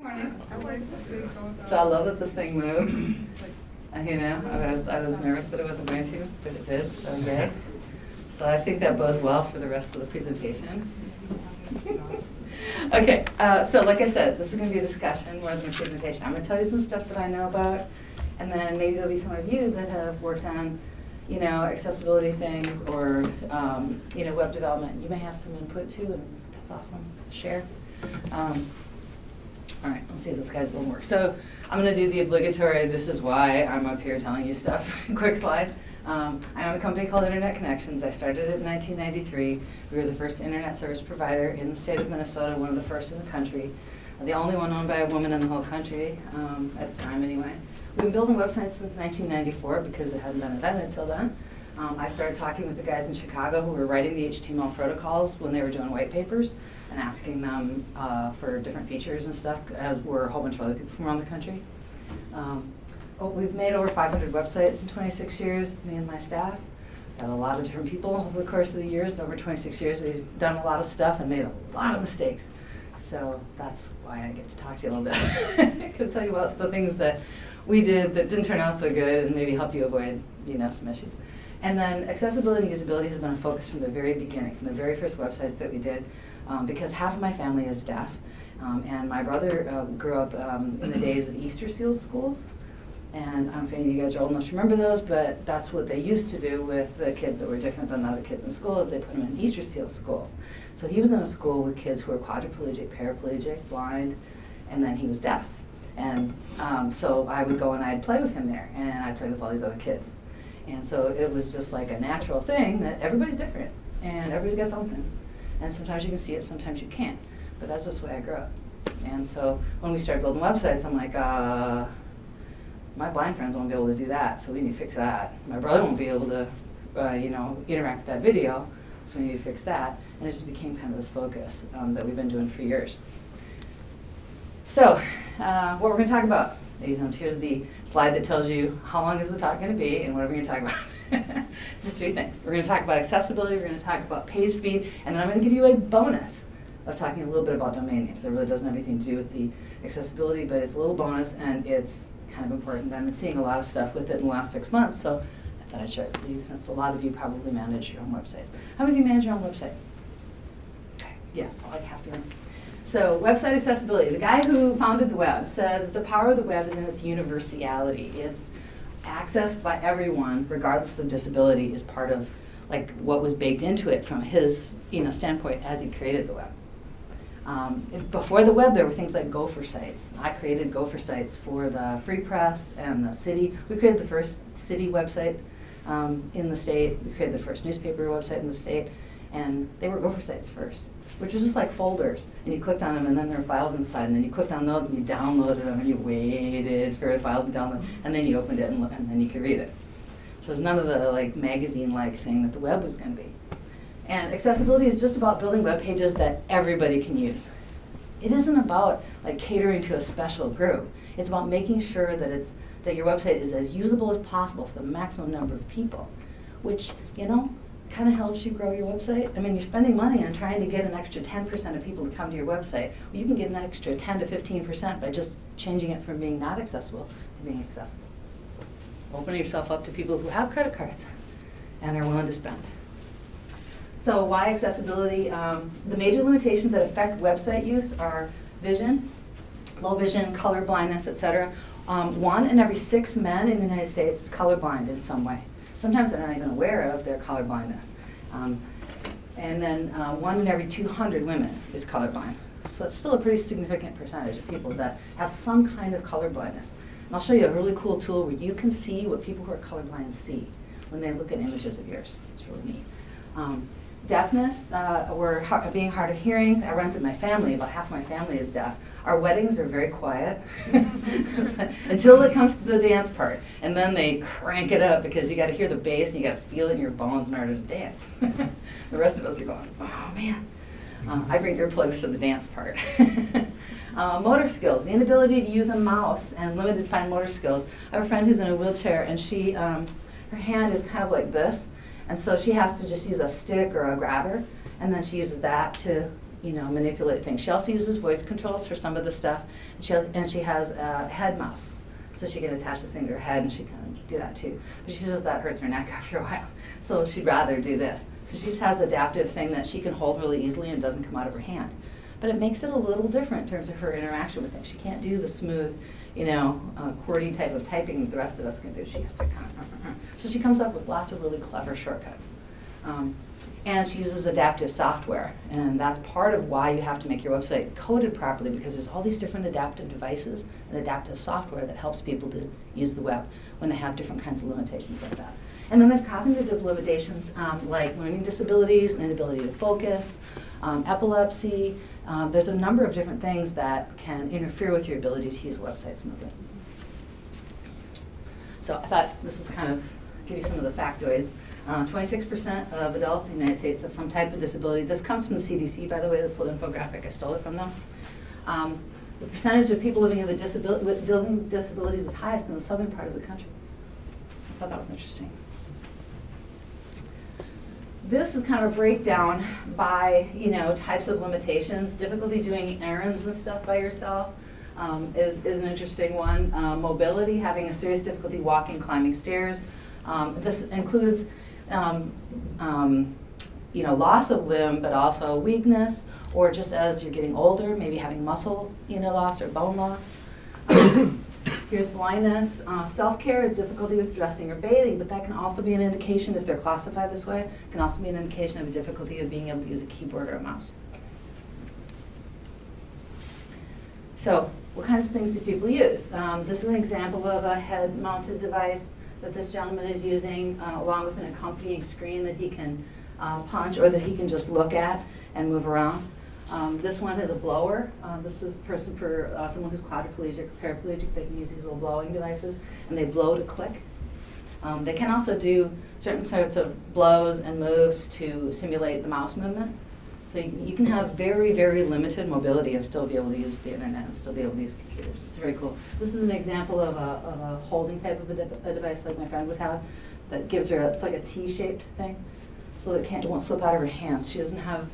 So I love that this thing moved. You know, I was nervous that it wasn't going to, but it did, so yay. So I think that bodes well for the rest of the presentation. Okay, so like I said, this is going to be a discussion more than a presentation. I'm going to tell you some stuff that I know about, and then maybe there'll be some of you that have worked on, you know, accessibility things or, you know, web development. You may have some input too, and that's awesome. Share. All right, let's see if this guy's going to work. So I'm going to do the obligatory, this is why I'm up here telling you stuff. Quick slide. I own a company called Internet Connections. I started it in 1993. We were the first internet service provider in the state of Minnesota, one of the first in the country. The only one owned by a woman in the whole country, at the time anyway. We've been building websites since 1994 because it hadn't been invented until then. I started talking with the guys in Chicago who were writing the HTML protocols when they were doing white papers and asking them for different features and stuff, as were a whole bunch of other people from around the country. We've made over 500 websites in 26 years, me and my staff. Got a lot of different people over the course of the years. Over 26 years, we've done a lot of stuff and made a lot of mistakes. So that's why I get to talk to you a little bit. I can tell you about the things that we did that didn't turn out so good and maybe help you avoid, you know, some issues. And then accessibility and usability has been a focus from the very beginning, from the very first websites that we did, because half of my family is deaf. And my brother grew up in the days of Easter Seal schools. And I don't know if any of you guys are old enough to remember those, but that's what they used to do with the kids that were different than the other kids in school, is they put them in Easter Seal schools. So he was in a school with kids who were quadriplegic, paraplegic, blind, and then he was deaf. And so I would go and I'd play with him there, and I'd play with all these other kids. And so it was just like a natural thing that everybody's different, and everybody's got something. And sometimes you can see it, sometimes you can't. But that's just the way I grew up. And so when we started building websites, I'm like, my blind friends won't be able to do that, so we need to fix that. My brother won't be able to, you know, interact with that video, so we need to fix that. And it just became kind of this focus that we've been doing for years. So, what we're going to talk about. You know, here's the slide that tells you how long is the talk going to be and what are we going to talk about. Just 3 things. We're going to talk about accessibility, we're going to talk about page speed, and then I'm going to give you a bonus of talking a little bit about domain names. It really doesn't have anything to do with the accessibility, but it's a little bonus and it's kind of important. I've been seeing a lot of stuff with it in the last 6 months, so I thought I'd share it with you since a lot of you probably manage your own websites. How many of you manage your own website? Okay, yeah, like half of you. So website accessibility. The guy who founded the web said the power of the web is in its universality. It's accessed by everyone, regardless of disability, is part of like what was baked into it from his, you know, standpoint as he created the web. Before the web, there were things like gopher sites. I created gopher sites for the Free Press and the city. We created the first city website in the state. We created the first newspaper website in the state. And they were gopher sites first, which was just like folders. And you clicked on them, and then there were files inside. And then you clicked on those, and you downloaded them, and you waited for a file to download. And then you opened it, and then you could read it. So there's none of the like magazine-like thing that the web was going to be. And accessibility is just about building web pages that everybody can use. It isn't about like catering to a special group. It's about making sure that your website is as usable as possible for the maximum number of people, which, you know, kind of helps you grow your website. I mean, you're spending money on trying to get an extra 10% of people to come to your website. Well, you can get an extra 10 to 15% by just changing it from being not accessible to being accessible. Opening yourself up to people who have credit cards and are willing to spend. So why accessibility? The major limitations that affect website use are vision, low vision, color blindness, etc. 1 in every 6 men in the United States is colorblind in some way. Sometimes they're not even aware of their color blindness. And then 1 in every 200 women is colorblind. So it's still a pretty significant percentage of people that have some kind of color blindness. And I'll show you a really cool tool where you can see what people who are colorblind see when they look at images of yours. It's really neat. Deafness, or being hard of hearing, that runs in my family. About half my family is deaf. Our weddings are very quiet until it comes to the dance part. And then they crank it up because you got to hear the bass and you got to feel it in your bones in order to dance. The rest of us are going, oh man. I bring earplugs to the dance part. Motor skills, the inability to use a mouse and limited fine motor skills. I have a friend who's in a wheelchair and she, her hand is kind of like this. And so she has to just use a stick or a grabber, and then she uses that to manipulate things. She also uses voice controls for some of the stuff, and she has a head mouse. So she can attach this thing to her head and she can do that too. But she says that hurts her neck after a while. So she'd rather do this. So she just has an adaptive thing that she can hold really easily and doesn't come out of her hand. But it makes it a little different in terms of her interaction with things. She can't do the smooth, QWERTY type of typing that the rest of us can do. She has to kind of, So she comes up with lots of really clever shortcuts. And she uses adaptive software, and that's part of why you have to make your website coded properly, because there's all these different adaptive devices and adaptive software that helps people to use the web when they have different kinds of limitations like that. And then there's cognitive limitations like learning disabilities, inability to focus, epilepsy. There's a number of different things that can interfere with your ability to use a website smoothly. So I thought this was kind of give you some of the factoids. 26% of adults in the United States have some type of disability. This comes from the CDC, by the way, this little infographic, I stole it from them. The percentage of people living with disabilities is highest in the southern part of the country. I thought that was interesting. This is kind of a breakdown by types of limitations. Difficulty doing errands and stuff by yourself is an interesting one. Mobility, having a serious difficulty walking, climbing stairs. This includes loss of limb, but also weakness, or just as you're getting older, maybe having muscle loss or bone loss. Here's blindness. Self-care is difficulty with dressing or bathing, but that can also be an indication, if they're classified this way, can also be an indication of a difficulty of being able to use a keyboard or a mouse. So what kinds of things do people use? This is an example of a head-mounted device that this gentleman is using, along with an accompanying screen that he can punch or that he can just look at and move around. This one is a blower. This is a person for someone who's quadriplegic, paraplegic. They can use these little blowing devices, and they blow to click. They can also do certain sorts of blows and moves to simulate the mouse movement. So you can have very, very limited mobility and still be able to use the internet and still be able to use computers. It's very cool. This is an example of a holding type of a device like my friend would have that gives her, it's like a T-shaped thing, so that it won't slip out of her hands. She doesn't have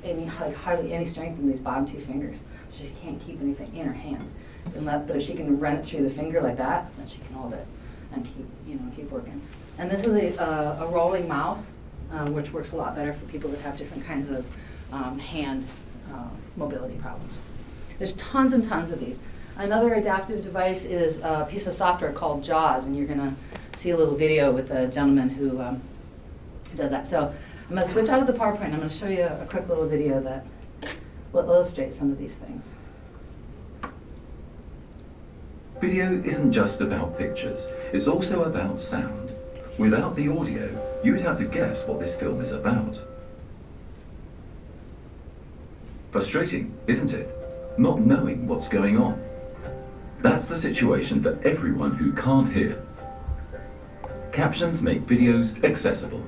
hardly any strength in these bottom two fingers, so she can't keep anything in her hand. But if she can run it through the finger like that, then she can hold it and keep working. And this is a rolling mouse, which works a lot better for people that have different kinds of hand mobility problems. There's tons and tons of these. Another adaptive device is a piece of software called JAWS, and you're going to see a little video with a gentleman who does that. So I'm going to switch out of the PowerPoint. I'm going to show you a quick little video that will illustrate some of these things. Video isn't just about pictures, it's also about sound. Without the audio, you'd have to guess what this film is about. Frustrating, isn't it? Not knowing what's going on. That's the situation for everyone who can't hear. Captions make videos accessible,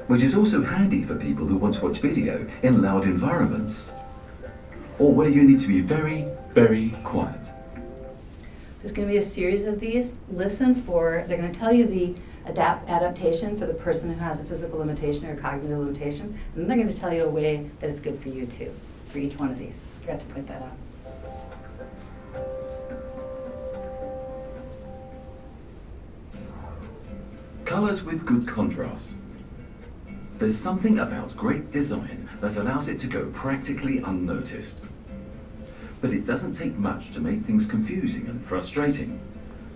which is also handy for people who want to watch video in loud environments, or where you need to be very, very quiet. There's going to be a series of these. Listen for, they're going to tell you the adaptation for the person who has a physical limitation or a cognitive limitation, and then they're going to tell you a way that it's good for you too, for each one of these. Forgot to point that out. Colors with good contrast. There's something about great design that allows it to go practically unnoticed. But it doesn't take much to make things confusing and frustrating.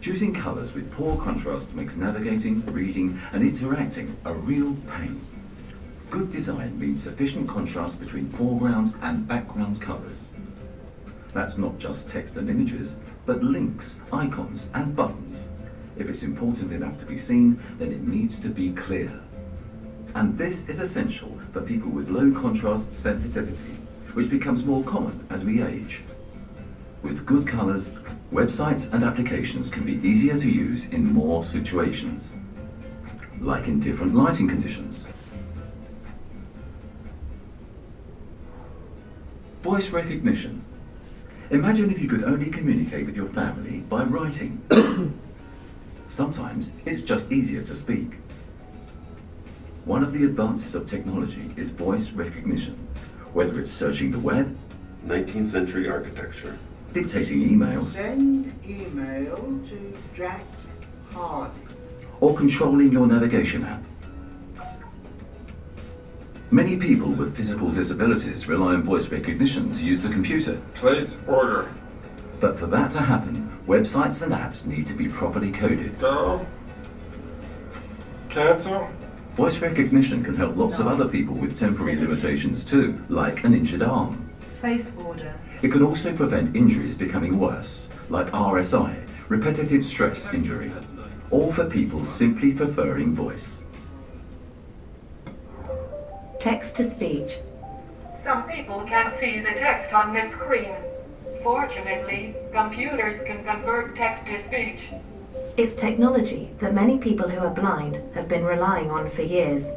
Choosing colors with poor contrast makes navigating, reading, and interacting a real pain. Good design means sufficient contrast between foreground and background colors. That's not just text and images, but links, icons, and buttons. If it's important enough to be seen, then it needs to be clear. And this is essential for people with low contrast sensitivity, which becomes more common as we age. With good colors, websites and applications can be easier to use in more situations, like in different lighting conditions. Voice recognition. Imagine if you could only communicate with your family by writing. Sometimes it's just easier to speak. One of the advances of technology is voice recognition, whether it's searching the web, 19th century architecture, dictating emails, Send email to Jack Hardy. or controlling your navigation app. Many people with physical disabilities rely on voice recognition to use the computer. Place order. But for that to happen, websites and apps need to be properly coded. Go. Cancel. Voice recognition can help lots of other people with temporary limitations too, like an injured arm. Place order. It can also prevent injuries becoming worse, like RSI, repetitive stress injury, all for people simply preferring voice. Text-to-speech. Some people can see the text on the screen. Fortunately, computers can convert text to speech. It's technology that many people who are blind have been relying on for years.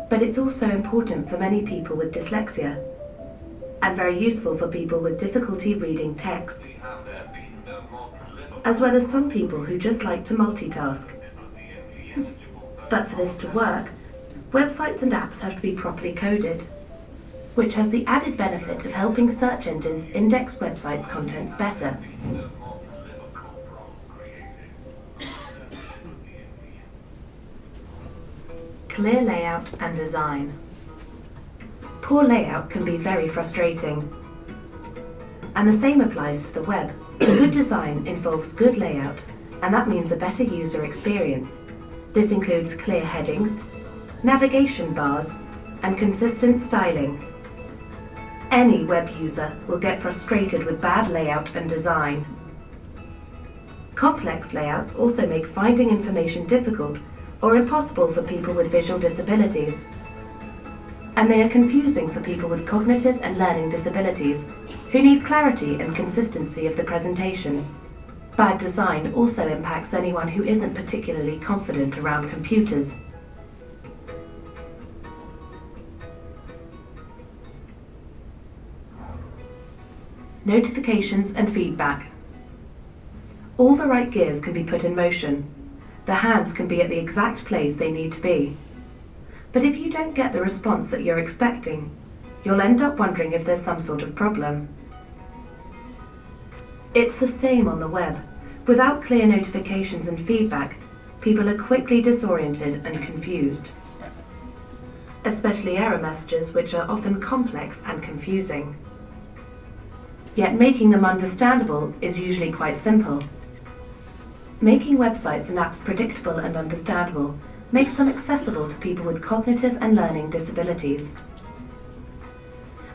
But it's also important for many people with dyslexia, and very useful for people with difficulty reading text, as well as some people who just like to multitask. But for this to work, websites and apps have to be properly coded, which has the added benefit of helping search engines index websites' contents better. Clear layout and design. Poor layout can be very frustrating. And the same applies to the web. Good design involves good layout, and that means a better user experience. This includes clear headings, navigation bars, and consistent styling. Any web user will get frustrated with bad layout and design. Complex layouts also make finding information difficult or impossible for people with visual disabilities. And they are confusing for people with cognitive and learning disabilities who need clarity and consistency of the presentation. Bad design also impacts anyone who isn't particularly confident around computers. Notifications and feedback. All the right gears can be put in motion. The hands can be at the exact place they need to be. But if you don't get the response that you're expecting, you'll end up wondering if there's some sort of problem. It's the same on the web. Without clear notifications and feedback, people are quickly disoriented and confused. Especially error messages, which are often complex and confusing. Yet making them understandable is usually quite simple. Making websites and apps predictable and understandable makes them accessible to people with cognitive and learning disabilities.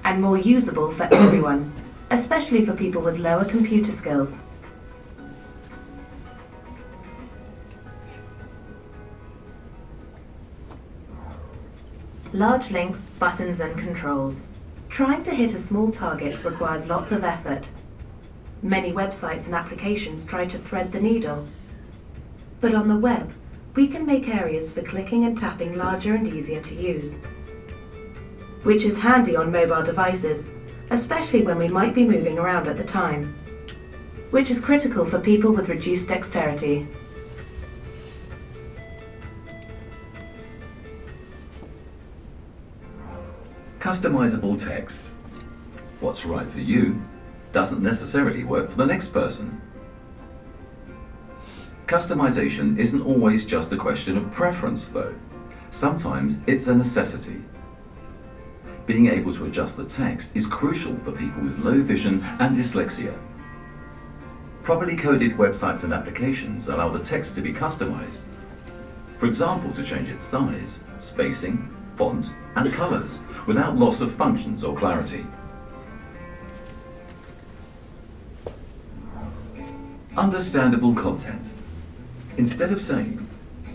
And more usable for everyone, especially for people with lower computer skills. Large links, buttons and controls. Trying to hit a small target requires lots of effort. Many websites and applications try to thread the needle. But on the web, we can make areas for clicking and tapping larger and easier to use. Which is handy on mobile devices, especially when we might be moving around at the time. Which is critical for people with reduced dexterity. Customizable text. What's right for you doesn't necessarily work for the next person. Customization isn't always just a question of preference, though. Sometimes it's a necessity. Being able to adjust the text is crucial for people with low vision and dyslexia. Properly coded websites and applications allow the text to be customized. For example, to change its size, spacing, font, and colors without loss of functions or clarity. Understandable content. Instead of saying,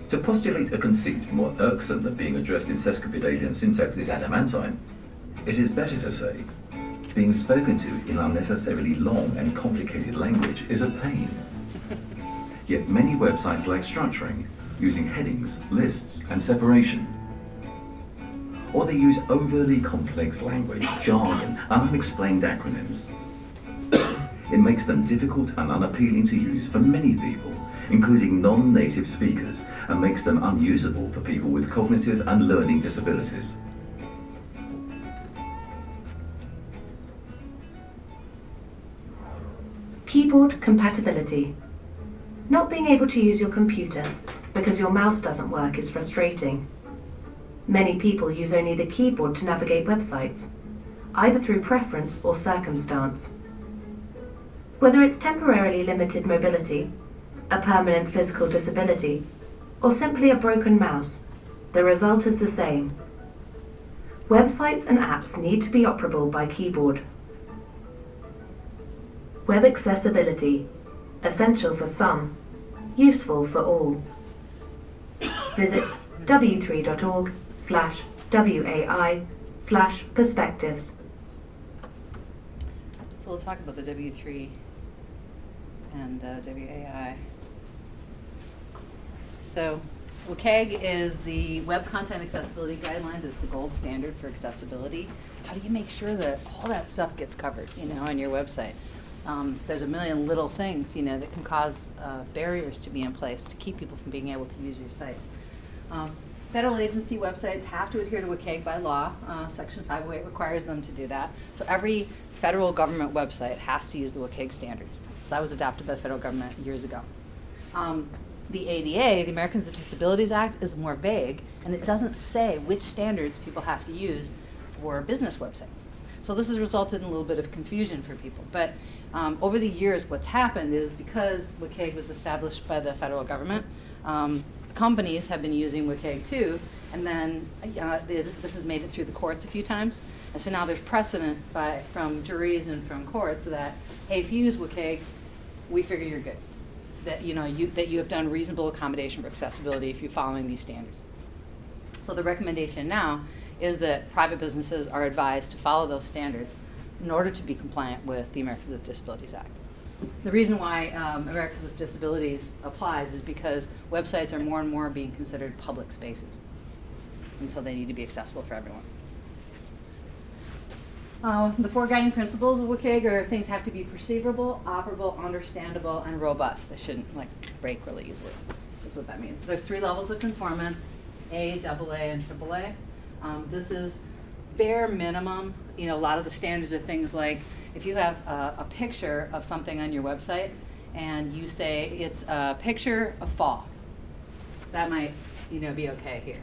to postulate a conceit more irksome than being addressed in sesquipedalian syntax is adamantine, it is better to say, being spoken to in unnecessarily long and complicated language is a pain. Yet many websites lack structuring, using headings, lists, and separation. Or they use overly complex language, jargon, and unexplained acronyms. It makes them difficult and unappealing to use for many people, including non-native speakers, and makes them unusable for people with cognitive and learning disabilities. Keyboard compatibility. Not being able to use your computer because your mouse doesn't work is frustrating. Many people use only the keyboard to navigate websites, either through preference or circumstance. Whether it's temporarily limited mobility, a permanent physical disability, or simply a broken mouse, the result is the same. Websites and apps need to be operable by keyboard. Web accessibility, essential for some, useful for all. Visit w3.org/WAI/perspectives. So we'll talk about the W3 and WAI. So WCAG is the Web Content Accessibility Guidelines. It's the gold standard for accessibility. How do you make sure that all that stuff gets covered, on your website? There's a million little things, that can cause barriers to be in place to keep people from being able to use your site. Federal agency websites have to adhere to WCAG by law. Section 508 requires them to do that. So every federal government website has to use the WCAG standards. So that was adopted by the federal government years ago. The ADA, the Americans with Disabilities Act, is more vague, and it doesn't say which standards people have to use for business websites. So this has resulted in a little bit of confusion for people. But over the years, what's happened is because WCAG was established by the federal government, companies have been using WCAG too, and then this has made it through the courts a few times. And so now there's precedent from juries and from courts that, hey, if you use WCAG, we figure you're good. That you have done reasonable accommodation for accessibility if you're following these standards. So the recommendation now is that private businesses are advised to follow those standards in order to be compliant with the Americans with Disabilities Act. The reason why Americans with Disabilities applies is because websites are more and more being considered public spaces, and so they need to be accessible for everyone. The 4 guiding principles of WCAG are things have to be perceivable, operable, understandable, and robust. They shouldn't break really easily, is what that means. There's 3 levels of conformance, A, AA, and AAA. This is bare minimum. A lot of the standards are things like if you have a picture of something on your website and you say it's a picture of fall, that might be okay here.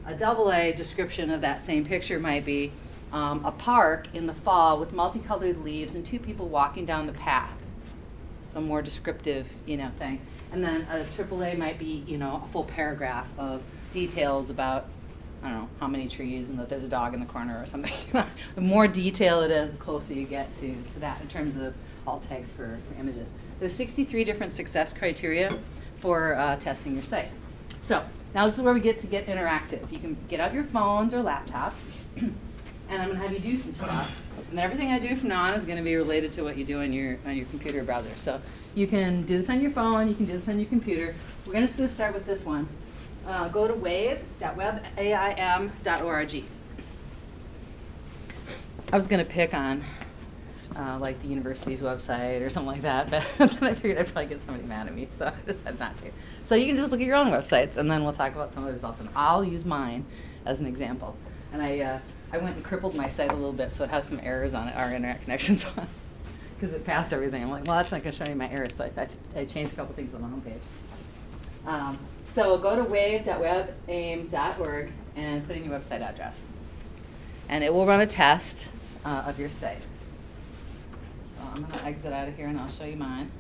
A AA description of that same picture might be a park in the fall with multicolored leaves and 2 people walking down the path. So a more descriptive, thing. And then a AAA might be, a full paragraph of details about, I don't know, how many trees and that there's a dog in the corner or something. The more detail it is, the closer you get to that in terms of alt tags for images. There's 63 different success criteria for testing your site. So now this is where we get interactive. You can get out your phones or laptops. And I'm going to have you do some stuff. And then everything I do from now on is going to be related to what you do on your computer or browser. So you can do this on your phone, you can do this on your computer. We're going to start with this one. Go to wave.webaim.org. I was going to pick on the university's website or something like that, but then I figured I'd probably get somebody mad at me, so I decided not to. So you can just look at your own websites, and then we'll talk about some of the results. And I'll use mine as an example. And I went and crippled my site a little bit, so it has some errors on it, our internet connections on, because it passed everything. I'm like, well, that's not going to show you my errors, so I changed a couple things on the homepage. So go to wave.webaim.org and put in your website address. And it will run a test of your site. So I'm going to exit out of here and I'll show you mine.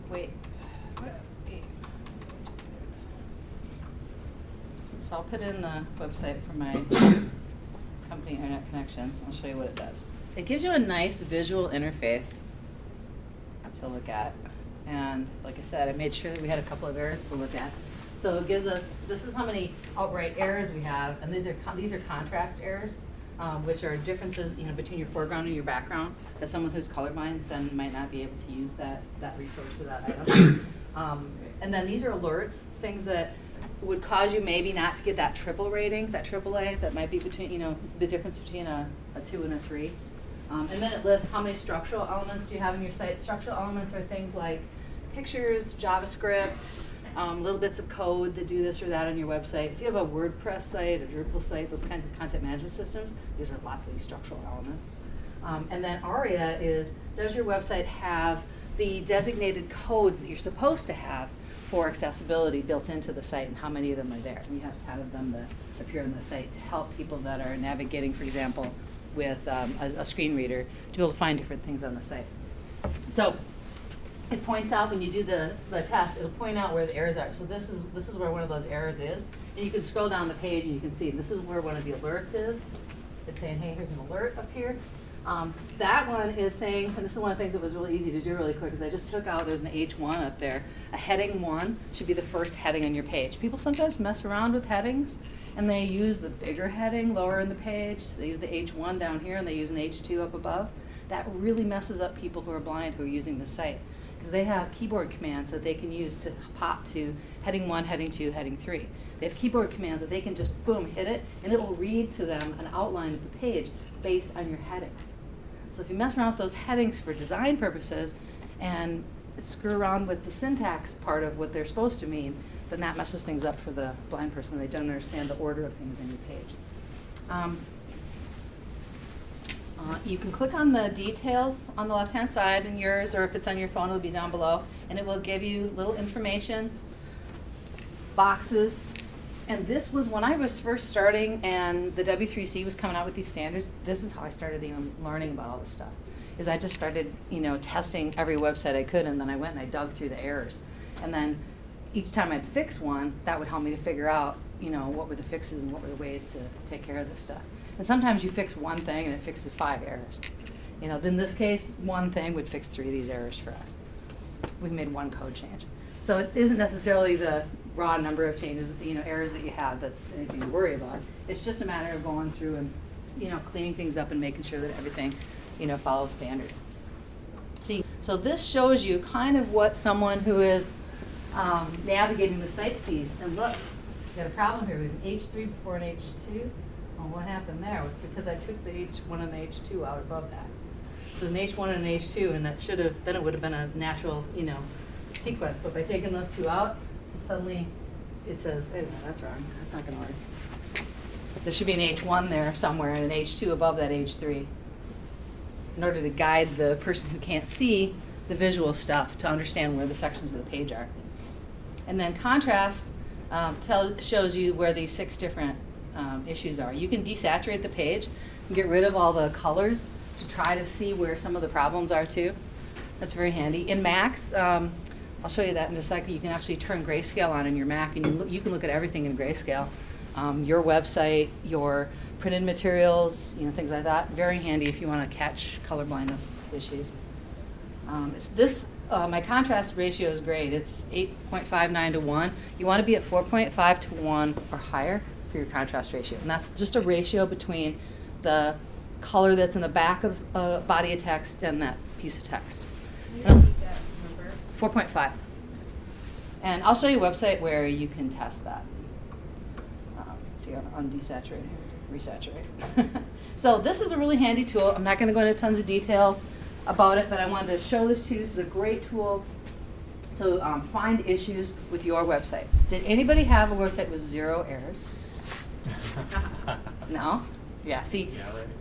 Wait. So I'll put in the website for my company internet connections. I'll show you what it does. It gives you a nice visual interface to look at. And like I said, I made sure that we had a couple of errors to look at. So it gives us, this is how many outright errors we have, and these are contrast errors, which are differences between your foreground and your background, that someone who's colorblind then might not be able to use that resource or that item. And then these are alerts, things that would cause you maybe not to get that triple rating, that AAA, that might be between, the difference between a 2 and a 3. And then it lists how many structural elements do you have in your site. Structural elements are things like pictures, JavaScript, little bits of code that do this or that on your website. If you have a WordPress site, a Drupal site, those kinds of content management systems, these are lots of these structural elements. And then ARIA is, does your website have the designated codes that you're supposed to have for accessibility built into the site, and how many of them are there? We have 10 of them that appear on the site to help people that are navigating, for example, with a screen reader to be able to find different things on the site. So it points out when you do the test, it'll point out where the errors are. So this is where one of those errors is. And you can scroll down the page and you can see this is where one of the alerts is. It's saying, hey, here's an alert up here. That one is saying, and this is one of the things that was really easy to do really quick, is I just took out, there's an H1 up there. A heading 1 should be the first heading on your page. People sometimes mess around with headings, and they use the bigger heading lower in the page. They use the H1 down here, and they use an H2 up above. That really messes up people who are blind who are using the site, because they have keyboard commands that they can use to pop to heading 1, heading 2, heading 3. They have keyboard commands that they can just, boom, hit it, and it will read to them an outline of the page based on your headings. So if you mess around with those headings for design purposes and screw around with the syntax part of what they're supposed to mean, then that messes things up for the blind person. They don't understand the order of things on your page. You can click on the details on the left-hand side in yours, or if it's on your phone, it'll be down below, and it will give you little information, boxes. And this was when I was first starting and the W3C was coming out with these standards. This is how I started even learning about all this stuff. Is I just started, testing every website I could, and then I went and I dug through the errors. And then each time I'd fix one, that would help me to figure out, what were the fixes and what were the ways to take care of this stuff. And sometimes you fix one thing and it fixes 5 errors. In this case, one thing would fix 3 of these errors for us. We made one code change. So it isn't necessarily the raw number of changes, errors that you have that's anything to worry about. It's just a matter of going through and, cleaning things up and making sure that everything, follows standards. So this shows you kind of what someone who is navigating the site sees. And look, we got a problem here. We have an H3 before an H2. Well, what happened there? Well, it's because I took the H1 and the H2 out above that. So it was an H1 and an H2, and that should have, then it would have been a natural, sequence. But by taking those 2 out, suddenly it says, wait a minute, that's wrong. That's not going to work. There should be an H1 there somewhere and an H2 above that H3 in order to guide the person who can't see the visual stuff to understand where the sections of the page are. And then contrast shows you where these 6 different issues are. You can desaturate the page and get rid of all the colors to try to see where some of the problems are too. That's very handy. In Macs, I'll show you that in a second. You can actually turn grayscale on in your Mac, and you can look at everything in grayscale. Your website, your printed materials, things like that. Very handy if you want to catch colorblindness issues. My contrast ratio is great. It's 8.59 to 1. You want to be at 4.5 to 1 or higher for your contrast ratio. And that's just a ratio between the color that's in the back of a body of text and that piece of text. 4.5. And I'll show you a website where you can test that. Let's see, on desaturate, resaturate. So this is a really handy tool. I'm not going to go into tons of details about it, but I wanted to show this to you. This is a great tool to find issues with your website. Did anybody have a website with 0 errors? No? Yeah, see,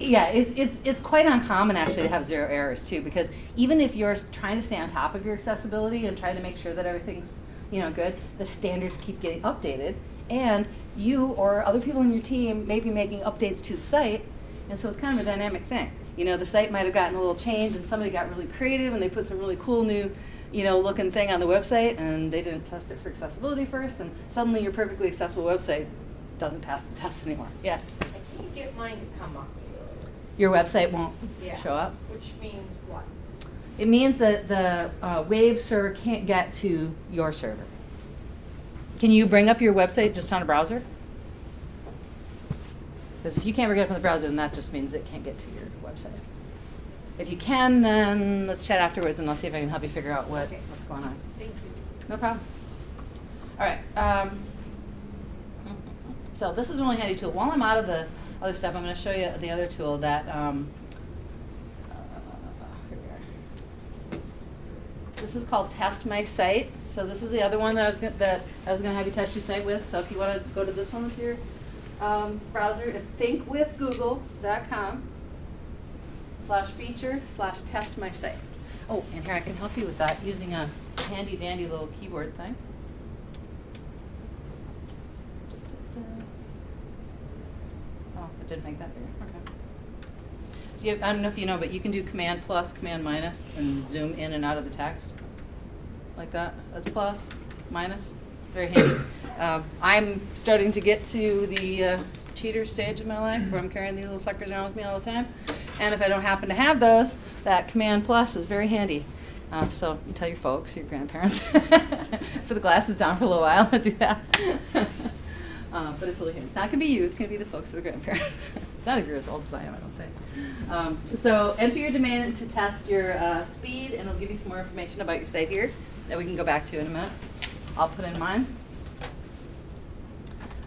it's quite uncommon actually to have 0 errors too, because even if you're trying to stay on top of your accessibility and trying to make sure that everything's good, the standards keep getting updated, and you or other people in your team may be making updates to the site, and so it's kind of a dynamic thing. The site might have gotten a little change and somebody got really creative and they put some really cool new looking thing on the website, and they didn't test it for accessibility first, and suddenly your perfectly accessible website doesn't pass the test anymore. Yeah? I can't get mine to come up. Your website won't show up? Which means what? It means that the Wave server can't get to your server. Can you bring up your website just on a browser? Because if you can't bring it up on the browser, then that just means it can't get to your website. If you can, then let's chat afterwards, and I'll see if I can help you figure out what's going on. Thank you. No problem. All right. So this is a really handy tool. While I'm out of the other stuff, I'm going to show you the other tool that This is called Test My Site. So this is the other one that I was gonna have you test your site with. So if you want to go to this one with your browser, it's thinkwithgoogle.com/feature/testmysite. Oh, and here I can help you with that using a handy dandy little keyboard thing. Oh, it did make that bigger. Okay. I don't know if you know, but you can do Command plus, Command minus, and zoom in and out of the text like that. That's plus, minus. Very handy. I'm starting to get to the cheater stage of my life where I'm carrying these little suckers around with me all the time. And if I don't happen to have those, that Command plus is very handy. So tell your folks, your grandparents, put the glasses down for a little while and do that. But it's really handy. It's not going to be you, it's going to be the folks of the grandparents. It's not if you're as old as I am, I don't think. So enter your domain to test your speed, and it'll give you some more information about your site here that we can go back to in a minute. I'll put in mine.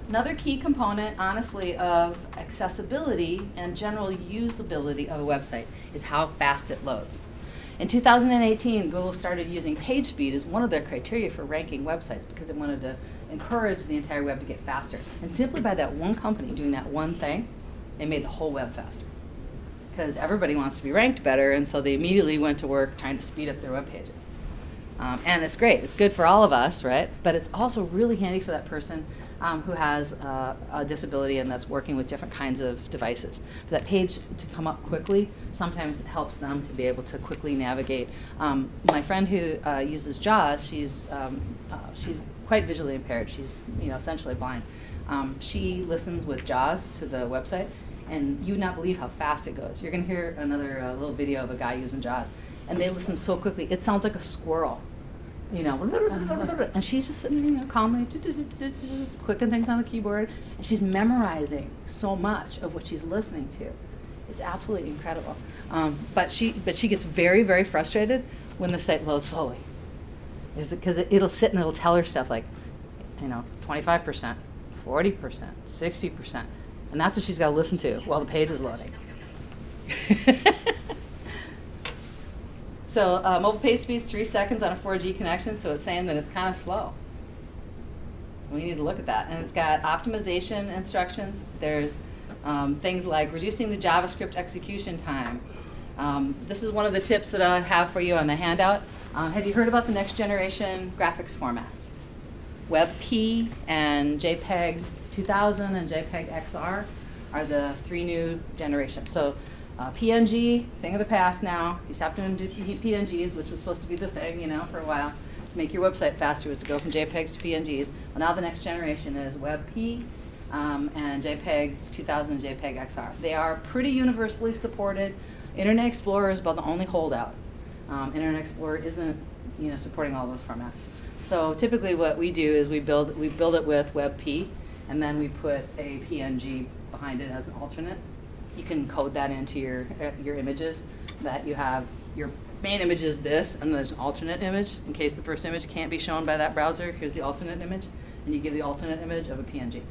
Another key component, honestly, of accessibility and general usability of a website is how fast it loads. In 2018, Google started using page speed as one of their criteria for ranking websites because it wanted to encourage the entire web to get faster. And simply by that one company doing that one thing, they made the whole web faster. Because everybody wants to be ranked better, and so they immediately went to work trying to speed up their web pages. And it's great. It's good for all of us, right? But it's also really handy for that person who has a disability and that's working with different kinds of devices. For that page to come up quickly, sometimes it helps them to be able to quickly navigate. My friend who uses JAWS, she's quite visually impaired. She's essentially blind. She listens with JAWS to the website, and you would not believe how fast it goes. You're going to hear another little video of a guy using JAWS, and they listen so quickly. It sounds like a squirrel. And she's just sitting, calmly, just clicking things on the keyboard, and she's memorizing so much of what she's listening to. It's absolutely incredible. But she gets very, very frustrated when the site loads slowly. Is it because it'll sit and it'll tell her stuff like, 25%, 40%, 60%, and that's what she's got to listen to while the page is loading. So mobile page speed is 3 seconds on a 4G connection, so it's saying that it's kind of slow. So we need to look at that. And it's got optimization instructions. There's things like reducing the JavaScript execution time. This is one of the tips that I have for you on the handout. Have you heard about the next generation graphics formats? WebP and JPEG 2000 and JPEG XR are the 3 new generations. So PNG, thing of the past now. You stopped doing PNGs, which was supposed to be the thing, for a while. To make your website faster was to go from JPEGs to PNGs. Well, now the next generation is WebP and JPEG 2000 and JPEG XR. They are pretty universally supported. Internet Explorer is about the only holdout. Internet Explorer isn't, supporting all those formats. So typically what we do is we build it with WebP, and then we put a PNG behind it as an alternate. You can code that into your images, that you have your main image is this, and there's an alternate image in case the first image can't be shown by that browser. Here's the alternate image, and you give the alternate image of a PNG.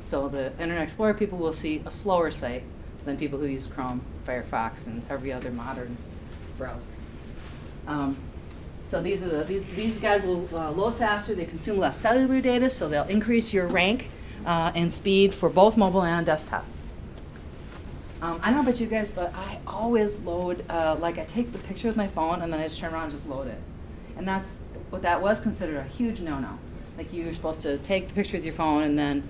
So the Internet Explorer people will see a slower site than people who use Chrome, Firefox, and every other modern browser. So these guys will load faster. They consume less cellular data, so they'll increase your rank and speed for both mobile and desktop. I don't know about you guys, but I always load, I take the picture with my phone and then I just turn around and just load it. And that was considered a huge no-no. Like you were supposed to take the picture with your phone and then,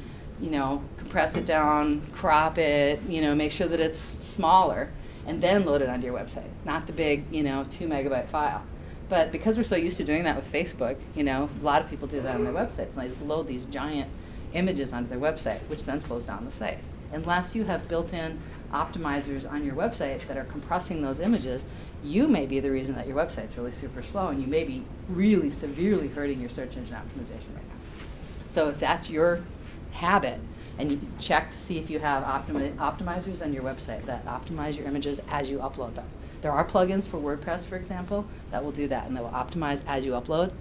compress it down, crop it, make sure that it's smaller, and then load it onto your website, not the big, 2 megabyte file. But because we're so used to doing that with Facebook, a lot of people do that on their websites, and they just load these giant images onto their website, which then slows down the site. Unless you have built-in optimizers on your website that are compressing those images, you may be the reason that your website's really super slow, and you may be really severely hurting your search engine optimization right now. So if that's your habit, and you check to see if you have optimizers on your website that optimize your images as you upload them. There are plugins for WordPress, for example, that will do that, and they will optimize as you upload,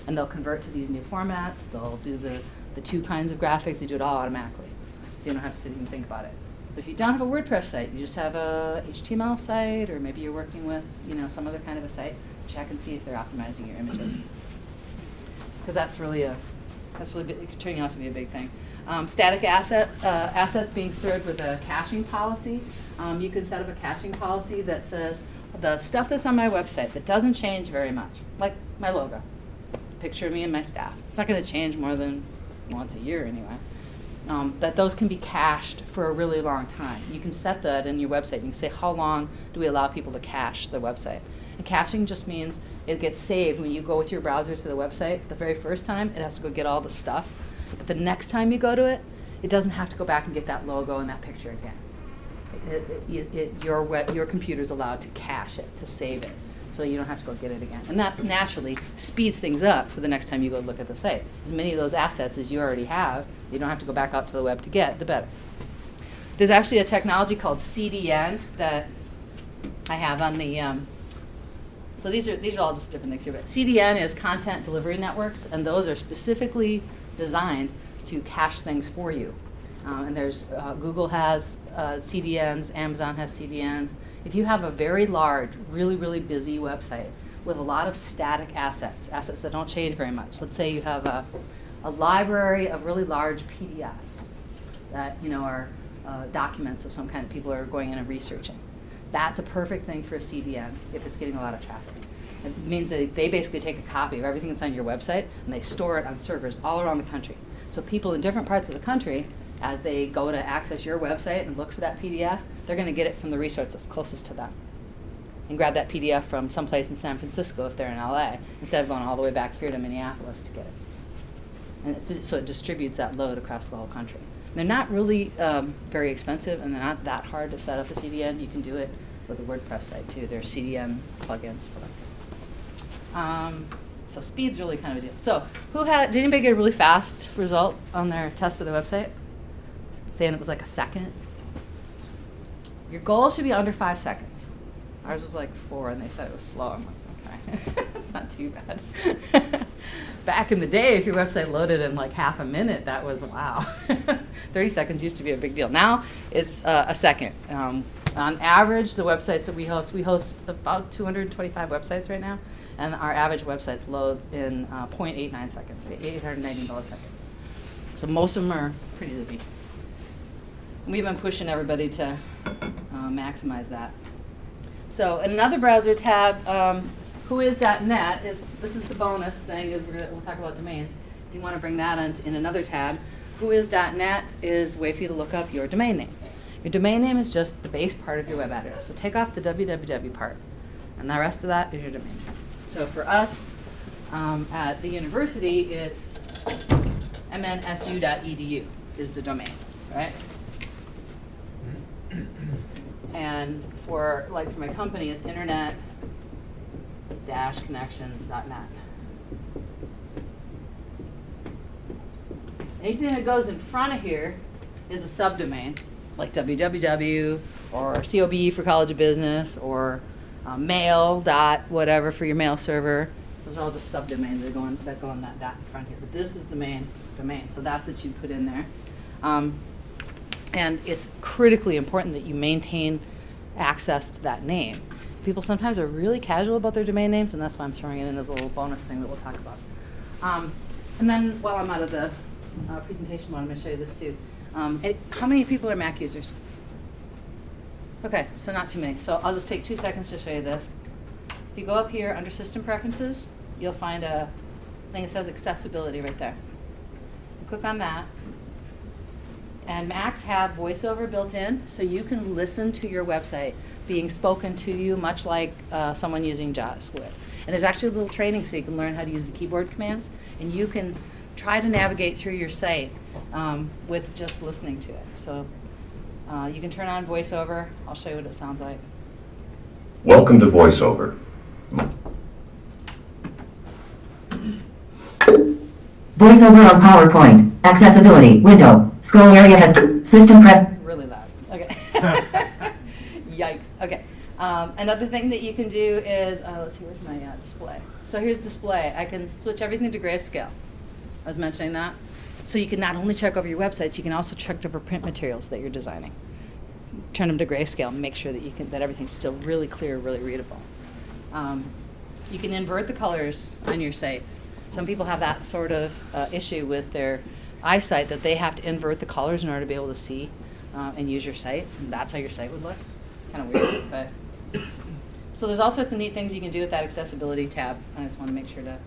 and they'll convert to these new formats. They'll do the 2 kinds of graphics. They do it all automatically, so you don't have to sit and think about it. If you don't have a WordPress site, you just have a HTML site, or maybe you're working with some other kind of a site, check and see if they're optimizing your images. Because that's really turning out to be a big thing. Static assets being served with a caching policy. You can set up a caching policy that says the stuff that's on my website that doesn't change very much, like my logo, picture of me and my staff. It's not going to change more than once a year anyway. That those can be cached for a really long time. You can set that in your website. You can say, how long do we allow people to cache the website? And caching just means it gets saved when you go with your browser to the website. The very first time, it has to go get all the stuff. But the next time you go to it, it doesn't have to go back and get that logo and that picture again. Your computer's allowed to cache it, to save it, so you don't have to go get it again. And that naturally speeds things up for the next time you go look at the site. As many of those assets as you already have, you don't have to go back out to the web to get, the better. There's actually a technology called CDN that I have on the, so these are all just different things here, but CDN is content delivery networks, and those are specifically designed to cache things for you. And there's, Google has CDNs, Amazon has CDNs. If you have a very large, really, really busy website with a lot of static assets that don't change very much. Let's say you have a library of really large PDFs that are documents of some kind that people are going in and researching. That's a perfect thing for a CDN if it's getting a lot of traffic. It means that they basically take a copy of everything that's on your website and they store it on servers all around the country. So people in different parts of the country, as they go to access your website and look for that PDF, they're going to get it from the resource that's closest to them. And grab that PDF from someplace in San Francisco if they're in LA, instead of going all the way back here to Minneapolis to get it. And so it distributes that load across the whole country. And they're not really very expensive, and they're not that hard to set up a CDN. You can do it with a WordPress site too. There's CDN plugins for them. So speed's really kind of a deal. So did anybody get a really fast result on their test of the website? Saying it was like a second. Your goal should be under 5 seconds. Ours was like 4, and they said it was slow. I'm like, okay, that's not too bad. Back in the day, if your website loaded in like half a minute, that was wow. 30 seconds used to be a big deal. Now it's a second. On average, the websites that we host about 225 websites right now, and our average websites loads in 0.89 seconds, 890 milliseconds. So most of them are pretty zippy. We've been pushing everybody to maximize that. So in another browser tab, whois.net this is the bonus thing, is we'll talk about domains. If you want to bring that in another tab, whois.net is a way for you to look up your domain name. Your domain name is just the base part of your web editor. So take off the www part, and the rest of that is your domain name. So for us at the university, it's mnsu.edu is the domain, right? And for my company, it's internet-connections.net. Anything that goes in front of here is a subdomain, like www or COB for College of Business, or mail dot whatever for your mail server. Those are all just subdomains that go in that dot in front here. But this is the main domain, so that's what you put in there. And it's critically important that you maintain access to that name. People sometimes are really casual about their domain names, and that's why I'm throwing it in as a little bonus thing that we'll talk about. And then while I'm out of the presentation mode, I'm going to show you this too. How many people are Mac users? Okay, so not too many. So I'll just take 2 seconds to show you this. If you go up here under System Preferences, you'll find a thing that says Accessibility right there. Click on that. And Macs have VoiceOver built in, so you can listen to your website being spoken to you much like someone using JAWS would. And there's actually a little training so you can learn how to use the keyboard commands, and you can try to navigate through your site with just listening to it. So you can turn on VoiceOver. I'll show you what it sounds like. Welcome to VoiceOver. VoiceOver on PowerPoint. Accessibility. Window. Scroll area has system pref. Really loud. Okay. Yikes. Okay. Another thing that you can do is, let's see, where's my display? So here's display. I can switch everything to grayscale. I was mentioning that. So you can not only check over your websites, you can also check over print materials that you're designing. Turn them to grayscale and make sure that that everything's still really clear, really readable. You can invert the colors on your site. Some people have that sort of issue with their eyesight, that they have to invert the colors in order to be able to see and use your site. And that's how your site would look. Kind of weird, but. So there's all sorts of neat things you can do with that accessibility tab. I just want to make sure to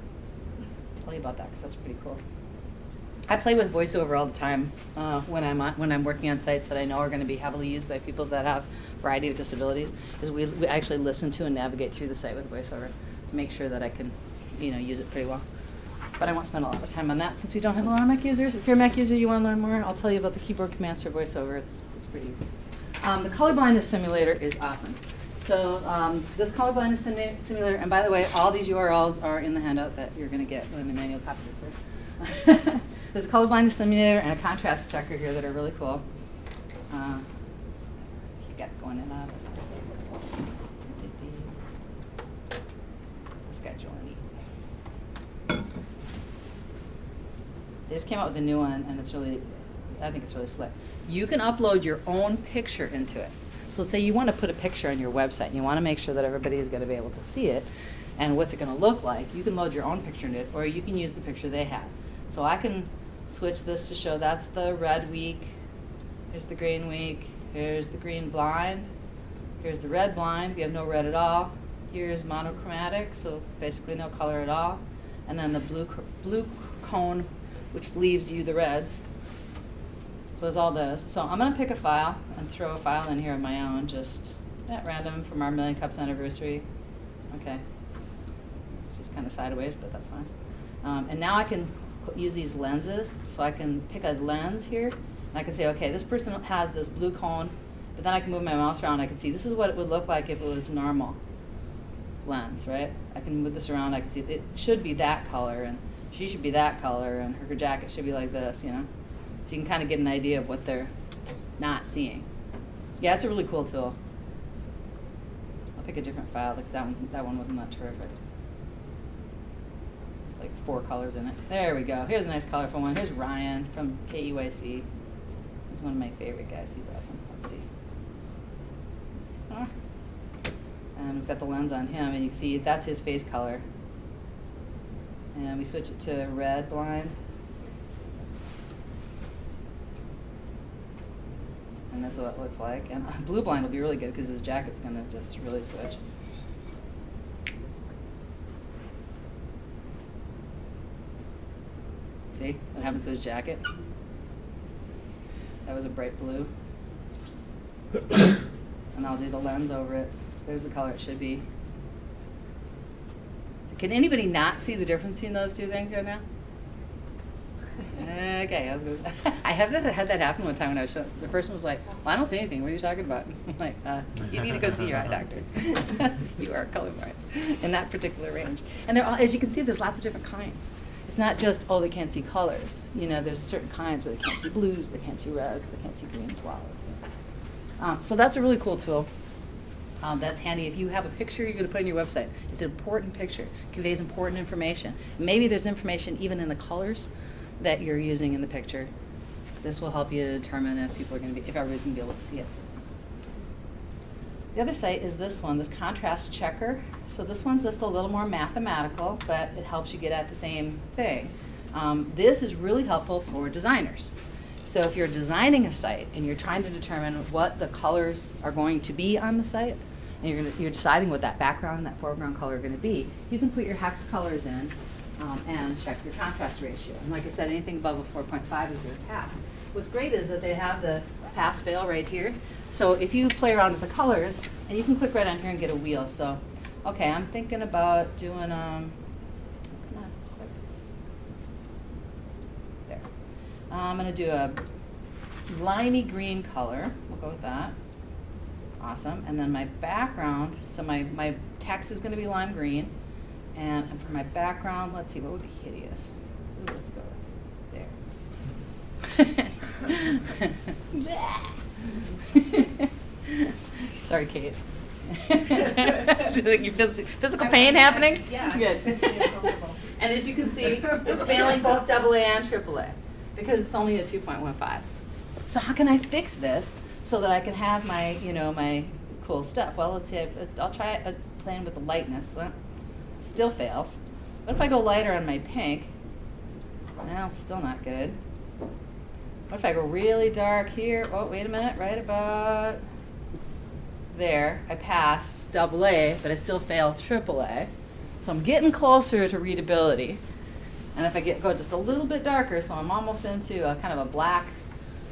tell you about that because that's pretty cool. I play with VoiceOver all the time when I'm working on sites that I know are going to be heavily used by people that have a variety of disabilities. Is we actually listen to and navigate through the site with VoiceOver to make sure that I can, use it pretty well. But I won't spend a lot of time on that since we don't have a lot of Mac users. If you're a Mac user, you want to learn more, I'll tell you about the keyboard commands for VoiceOver. It's pretty easy. The Colorblindness Simulator is awesome. So this Colorblindness Simulator, and by the way, all these URLs are in the handout that you're going to get when the manual copy it first. There's a Colorblindness Simulator and a contrast checker here that are really cool. You got going in and out of this. This guy's really neat. They just came out with a new one, and I think it's really slick. You can upload your own picture into it. So say you want to put a picture on your website, and you want to make sure that everybody is going to be able to see it, and what's it going to look like. You can load your own picture in it, or you can use the picture they have. So I can switch this to show that's the red week, here's the green week, here's the green blind, here's the red blind, we have no red at all, here's monochromatic, so basically no color at all, and then the blue cone, which leaves you the reds. So there's all this. So I'm going to pick a file and throw a file in here of my own, just at random from our Million Cups anniversary. Okay. It's just kind of sideways, but that's fine. And now I can use these lenses. So I can pick a lens here, and I can say, okay, this person has this blue cone, but then I can move my mouse around. I can see this is what it would look like if it was normal lens, right? I can move this around. I can see it should be that color, and she should be that color, and her jacket should be like this, So you can kind of get an idea of what they're not seeing. Yeah, it's a really cool tool. I'll pick a different file because that one wasn't that terrific. It's like 4 colors in it. There we go. Here's a nice colorful one. Here's Ryan from KEYC. He's one of my favorite guys. He's awesome. Let's see. And we've got the lens on him, and you can see that's his face color. And we switch it to red blind. And this is what it looks like. And blue blind will be really good because his jacket's going to just really switch. See what happens to his jacket? That was a bright blue. And I'll do the lens over it. There's the color it should be. Can anybody not see the difference between those two things right now? Okay, I have had that happen one time when I was showing. The person was like, well, I don't see anything. What are you talking about? I'm like, you need to go see your eye doctor. You are colorblind in that particular range. And as you can see, there's lots of different kinds. It's not just, they can't see colors. There's certain kinds where they can't see blues, they can't see reds, they can't see greens. So that's a really cool tool. That's handy if you have a picture you're going to put on your website. It's an important picture, conveys important information. Maybe there's information even in the colors that you're using in the picture. This will help you to determine if everybody's going to be able to see it. The other site is this one, this contrast checker. So this one's just a little more mathematical, but it helps you get at the same thing. This is really helpful for designers. So if you're designing a site and you're trying to determine what the colors are going to be on the site, and you're deciding what that background, that foreground color are going to be, you can put your hex colors in and check your contrast ratio. And like I said, anything above a 4.5 is your pass. What's great is that they have the pass-fail right here. So if you play around with the colors, and you can click right on here and get a wheel. So, okay, I'm thinking about doing, come on, click. There. I'm going to do a limey green color. We'll go with that. Awesome. And then my background, so my text is going to be lime green. And for my background, let's see, what would be hideous? Ooh, let's go with there. Sorry, Kate. You feel physical pain happening? Yeah. Good. And as you can see, it's failing both AA and AAA because it's only a 2.15. So how can I fix this so that I can have my, my cool stuff? Well, let's see. I'll try playing with the lightness. Well, Still fails. What if I go lighter on my pink? Well, it's still not good. What if I go really dark here? Oh, wait a minute, right about there. I passed AA, but I still fail AAA. So I'm getting closer to readability. And if I go just a little bit darker, so I'm almost into a kind of a black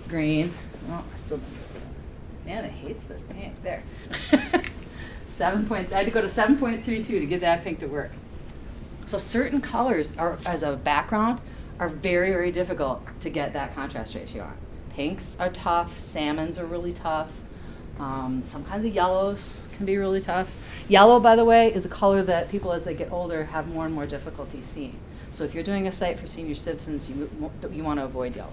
green. Oh, I still don't. Man, it hates this pink. There. I had to go to 7.32 to get that pink to work. So certain colors are, as a background, are very, very difficult to get that contrast ratio on. Pinks are tough. Salmons are really tough. Some kinds of yellows can be really tough. Yellow, by the way, is a color that people, as they get older, have more and more difficulty seeing. So if you're doing a site for senior citizens, you want to avoid yellow.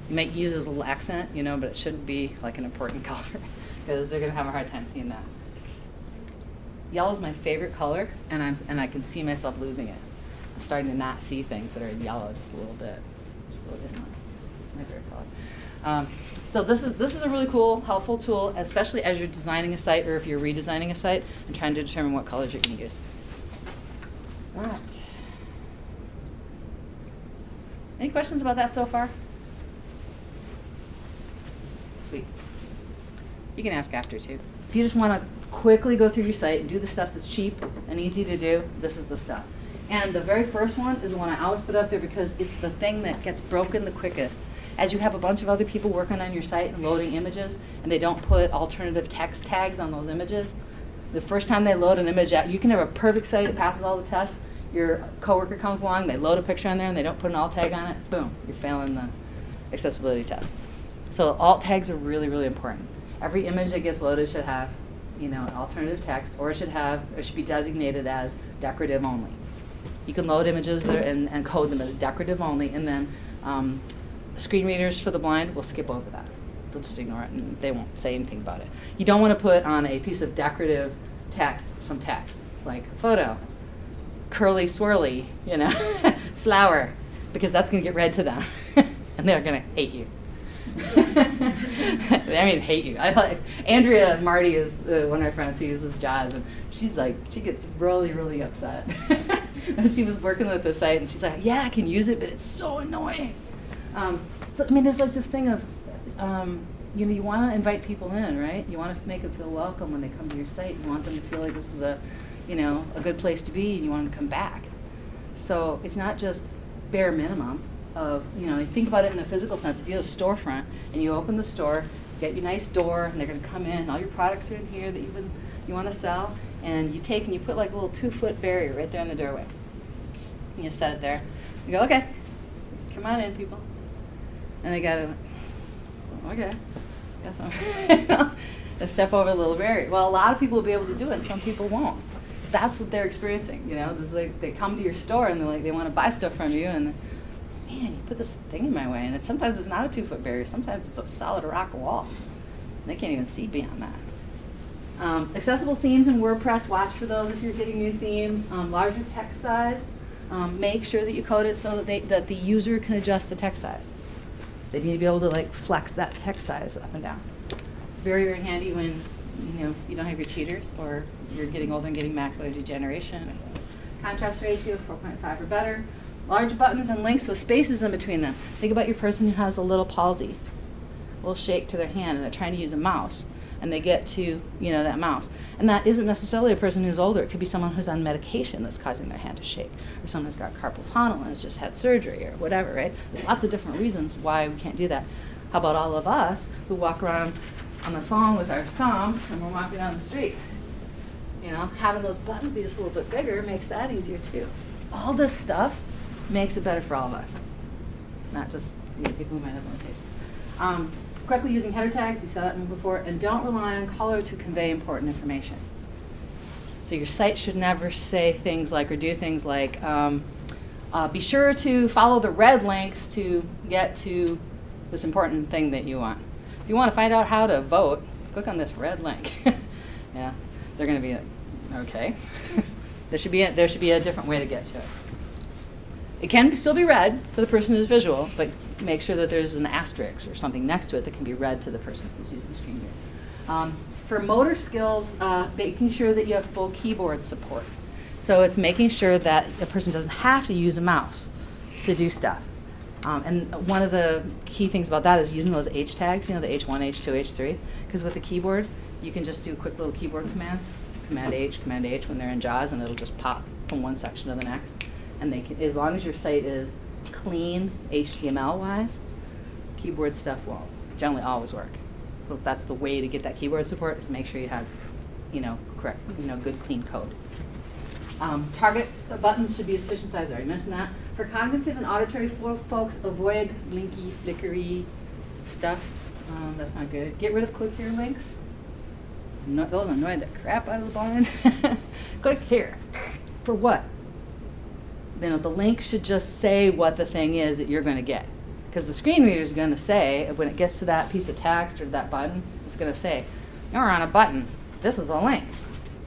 You might use it as a little accent, but it shouldn't be like an important color because they're going to have a hard time seeing that. Yellow is my favorite color, and I can see myself losing it. I'm starting to not see things that are in yellow just a little bit. It's my favorite color. So this is a really cool, helpful tool, especially as you're designing a site or if you're redesigning a site and trying to determine what colors you're going to use. All right. Any questions about that so far? Sweet. You can ask after too. If you just want to quickly go through your site and do the stuff that's cheap and easy to do, this is the stuff. And the very first one is the one I always put up there because it's the thing that gets broken the quickest. As you have a bunch of other people working on your site and loading images, and they don't put alternative text tags on those images, the first time they load an image out, you can have a perfect site that passes all the tests. Your coworker comes along, they load a picture on there, and they don't put an alt tag on it. Boom, you're failing the accessibility test. So alt tags are really, really important. Every image that gets loaded should have, an alternative text, or it should be designated as decorative only. You can load images that and code them as decorative only, and then screen readers for the blind will skip over that. They'll just ignore it, and they won't say anything about it. You don't want to put on a piece of decorative text some text, like photo, curly swirly, flower, because that's going to get read to them, and they're going to hate you. Hate you. Andrea Marty is one of my friends who uses JAWS, and she gets really, really upset. And she was working with the site, and she's like, yeah, I can use it, but it's so annoying. There's like this thing of, you want to invite people in, right? You want to make them feel welcome when they come to your site. You want them to feel like this is a good place to be, and you want them to come back. So it's not just bare minimum of, you think about it in a physical sense. If you have a storefront and you open the store, you get your nice door, and they're going to come in, all your products are in here that you want to sell, and you take and you put like a little 2-foot barrier right there in the doorway. And you set it there. You go, okay, come on in, people. And they got to, okay, guess I'm they step over the little barrier. Well, a lot of people will be able to do it, and some people won't. That's what they're experiencing. This is like they come to your store and they want to buy stuff from you, and man, you put this thing in my way, and sometimes it's not a 2-foot barrier. Sometimes it's a solid rock wall. They can't even see beyond that. Accessible themes in WordPress, watch for those if you're getting new themes. Larger text size, make sure that you code it so that the user can adjust the text size. They need to be able to flex that text size up and down. Very, very handy when you don't have your cheaters or you're getting older and getting macular degeneration. Contrast ratio 4.5 or better. Large buttons and links with spaces in between them. Think about your person who has a little palsy, a little shake to their hand, and they're trying to use a mouse, and they get to that mouse. And that isn't necessarily a person who's older. It could be someone who's on medication that's causing their hand to shake, or someone who's got carpal tunnel and has just had surgery or whatever, right? There's lots of different reasons why we can't do that. How about all of us who walk around on the phone with our thumb and we're walking down the street? Having those buttons be just a little bit bigger makes that easier too. All this stuff makes it better for all of us, not just people who might have limitations. Correctly using header tags, we saw that one before, and don't rely on color to convey important information. So your site should never say things like, or do things like, be sure to follow the red links to get to this important thing that you want. If you want to find out how to vote, click on this red link. Yeah, they're going to be like, okay. There should be a different way to get to it. It can still be read for the person who's visual, but make sure that there's an asterisk or something next to it that can be read to the person who's using screen reader. For motor skills, making sure that you have full keyboard support. So it's making sure that a person doesn't have to use a mouse to do stuff. And one of the key things about that is using those H tags, the H1, H2, H3, because with the keyboard, you can just do quick little keyboard commands, Command H, when they're in JAWS, and it'll just pop from one section to the next. And they can, as long as your site is clean HTML-wise, keyboard stuff will generally always work. So that's the way to get that keyboard support, is make sure you have, correct, good clean code. Target buttons should be a sufficient size. I already mentioned that. For cognitive and auditory folks, avoid linky, flickery stuff. That's not good. Get rid of click here links. No, those annoy the crap out of the blind. Click here. For what? The link should just say what the thing is that you're going to get. Because the screen reader is going to say, when it gets to that piece of text or that button, it's going to say, you're on a button. This is a link.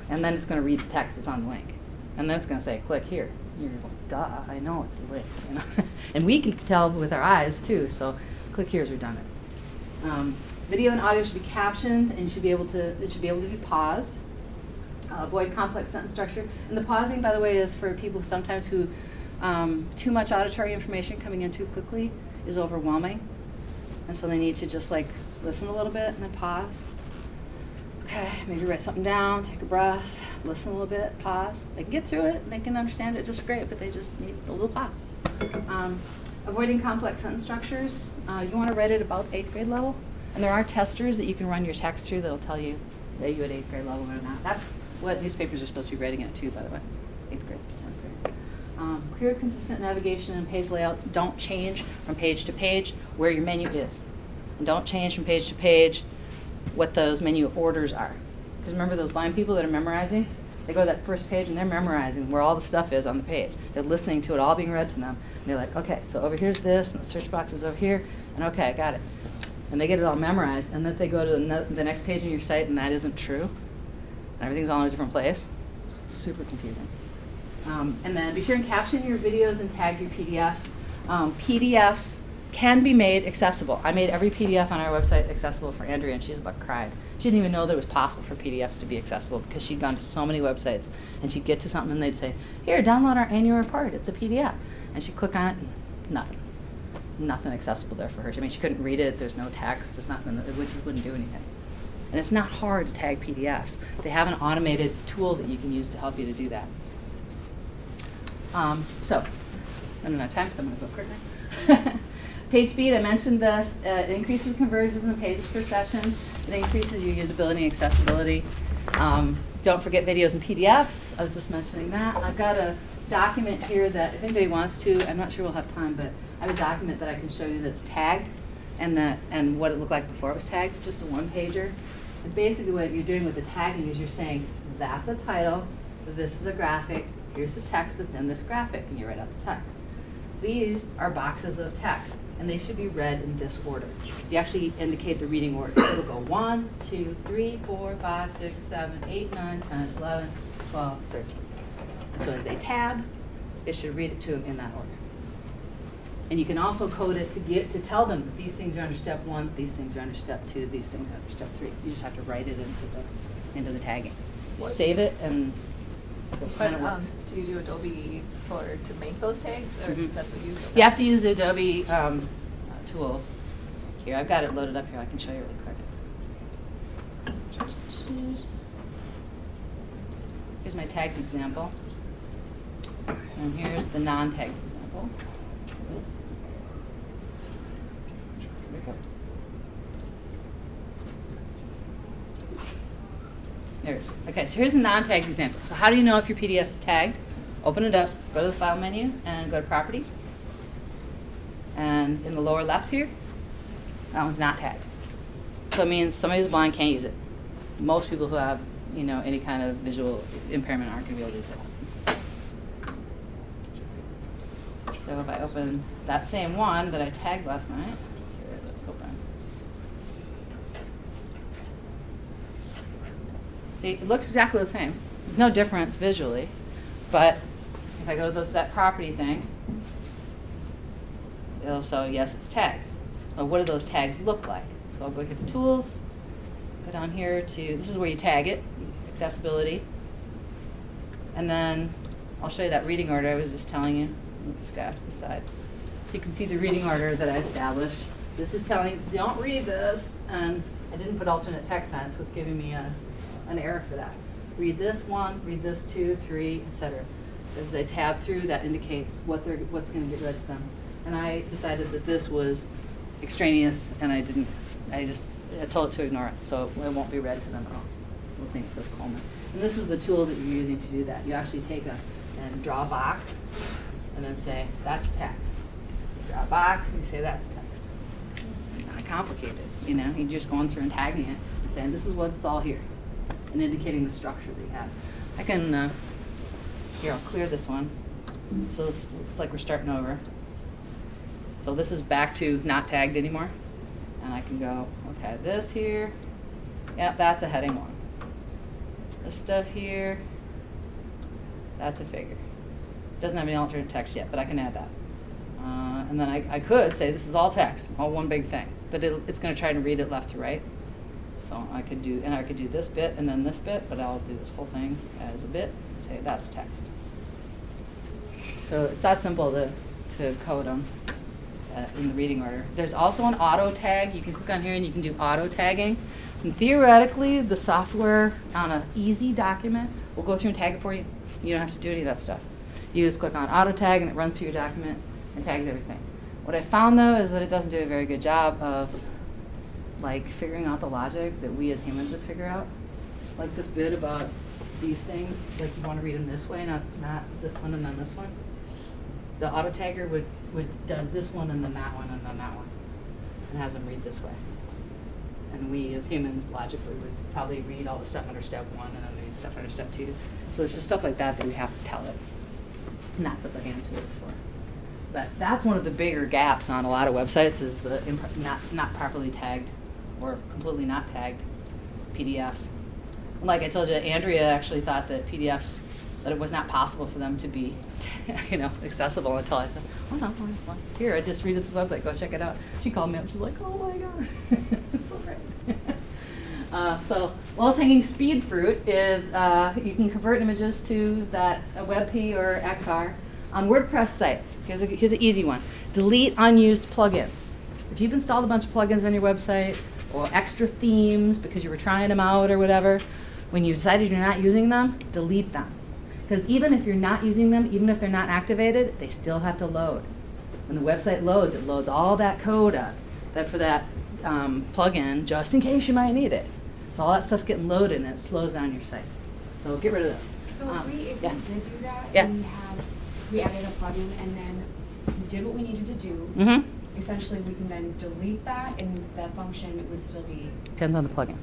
And then it's going to read the text that's on the link. And then it's going to say, click here. You're like, duh, I know it's a link. And we can tell with our eyes, too, so click here is redundant. Video and audio should be captioned, and it should be able to be paused. Avoid complex sentence structure. And the pausing, by the way, is for people sometimes who too much auditory information coming in too quickly is overwhelming. And so they need to just listen a little bit and then pause. Okay, maybe write something down, take a breath, listen a little bit, pause. They can get through it, they can understand it just great, but they just need a little pause. Avoiding complex sentence structures. You want to write it about 8th grade level. And there are testers that you can run your text through that'll tell you that you're at 8th grade level or not. That's what newspapers are supposed to be writing at too, by the way, 8th grade to 10th grade. Clear, consistent navigation and page layouts. Don't change from page to page where your menu is. And don't change from page to page what those menu orders are. Because remember those blind people that are memorizing? They go to that first page and they're memorizing where all the stuff is on the page. They're listening to it all being read to them. And they're like, okay, so over here's this, and the search box is over here, and okay, I got it. And they get it all memorized, and then if they go to the next page on your site and that isn't true, and everything's all in a different place, it's super confusing. And then be sure and caption your videos and tag your PDFs. PDFs can be made accessible. I made every PDF on our website accessible for Andrea, and she's about cried. She didn't even know that it was possible for PDFs to be accessible because she'd gone to so many websites, and she'd get to something and they'd say, here, download our annual report, it's a PDF. And she'd click on it, and nothing accessible there for her. I mean, she couldn't read it, there's no text, there's nothing, it wouldn't do anything. And it's not hard to tag PDFs. They have an automated tool that you can use to help you to do that. So, I'm out of time, so I'm going to go quicker. Page speed, I mentioned this. It increases conversions in pages per session. It increases your usability and accessibility. Don't forget videos and PDFs. I was just mentioning that. I've got a document here that if anybody wants to, I'm not sure we'll have time, but I have a document that I can show you that's tagged and what it looked like before it was tagged, just a one-pager. And basically what you're doing with the tagging is you're saying, that's a title, this is a graphic, here's the text that's in this graphic, and you write out the text. These are boxes of text, and they should be read in this order. You actually indicate the reading order. So it'll go 1, 2, 3, 4, 5, 6, 7, 8, 9, 10, 11, 12, 13. And so as they tab, it should read it to them in that order. And you can also code it to tell them that these things are under step 1, these things are under step 2, these things are under step 3. You just have to write it into the tagging. Save it and do you do Adobe to make those tags, or that's what you use? You have to use the Adobe tools. Here, I've got it loaded up here. I can show you really quick. Here's my tagged example. And here's the non-tagged example. There it is. Okay, so here's the non-tagged example. So how do you know if your PDF is tagged? Open it up, go to the File menu, and go to Properties. And in the lower left here, that one's not tagged. So it means somebody who's blind can't use it. Most people who have, any kind of visual impairment aren't going to be able to use it. So if I open that same one that I tagged last night, let's see where it's open. See, it looks exactly the same. There's no difference visually, but if I go to that property thing, it'll show, yes, it's tagged. Well, what do those tags look like? So I'll go here to Tools, go down here to, this is where you tag it, Accessibility, and then I'll show you that reading order I was just telling you. Move this guy off to the side. So you can see the reading order that I established. This is telling, don't read this, and I didn't put alternate text on it, so it's giving me an error for that. Read this one, read this 2, 3, etc. As I tab through, that indicates what's going to get read to them. And I decided that this was extraneous, and I told it to ignore it, so it won't be read to them at all. We'll think it says Coleman. And this is the tool that you're using to do that. You actually take and draw a box, and then say, that's text. You draw a box, and you say, that's text. Not complicated, you know? You're just going through and tagging it and saying, this is what's all here, and indicating the structure that you have. I can, here, I'll clear this one. So this looks like we're starting over. So this is back to not tagged anymore. And I can go, okay, this here, yeah, that's a heading 1. This stuff here, that's a figure. Doesn't have any alternate text yet, but I can add that. And then I could say this is all text, all one big thing, but it's going to try to read it left to right. So I could do this bit and then this bit, but I'll do this whole thing as a bit and say that's text. So it's that simple to code them in the reading order. There's also an auto tag. You can click on here and you can do auto tagging. And theoretically, the software on an easy document will go through and tag it for you. You don't have to do any of that stuff. You just click on auto tag and it runs through your document and tags everything. What I found though is that it doesn't do a very good job of like figuring out the logic that we as humans would figure out. Like this bit about these things, like you want to read them this way, not this one and then this one. The auto tagger does this one and then that one and then that one, and has them read this way. And we as humans logically would probably read all the stuff under step 1 and then read stuff under step 2. So it's just stuff like that we have to tell it, and that's what the hand tool is for. But that's one of the bigger gaps on a lot of websites is the not properly tagged or completely not tagged PDFs. Like I told you, Andrea actually thought that PDFs, that it was not possible for them to be, accessible until I said, oh no, here, I just read this website, go check it out. She called me up, she's like, oh my God, it's so great. So lowest hanging speed fruit is you can convert images to that WebP or XR on WordPress sites. Here's an easy one. Delete unused plugins. If you've installed a bunch of plugins on your website or extra themes because you were trying them out or whatever, when you decided you're not using them, delete them. Because even if you're not using them, even if they're not activated, they still have to load. When the website loads, it loads all that code up for that plugin just in case you might need it. So all that stuff's getting loaded and it slows down your site. So get rid of those. So if we did do that, yeah. we added a plugin and then did what we needed to do, Mm-hmm. essentially we can then delete that and that function would still be... Depends on the plugin. Okay.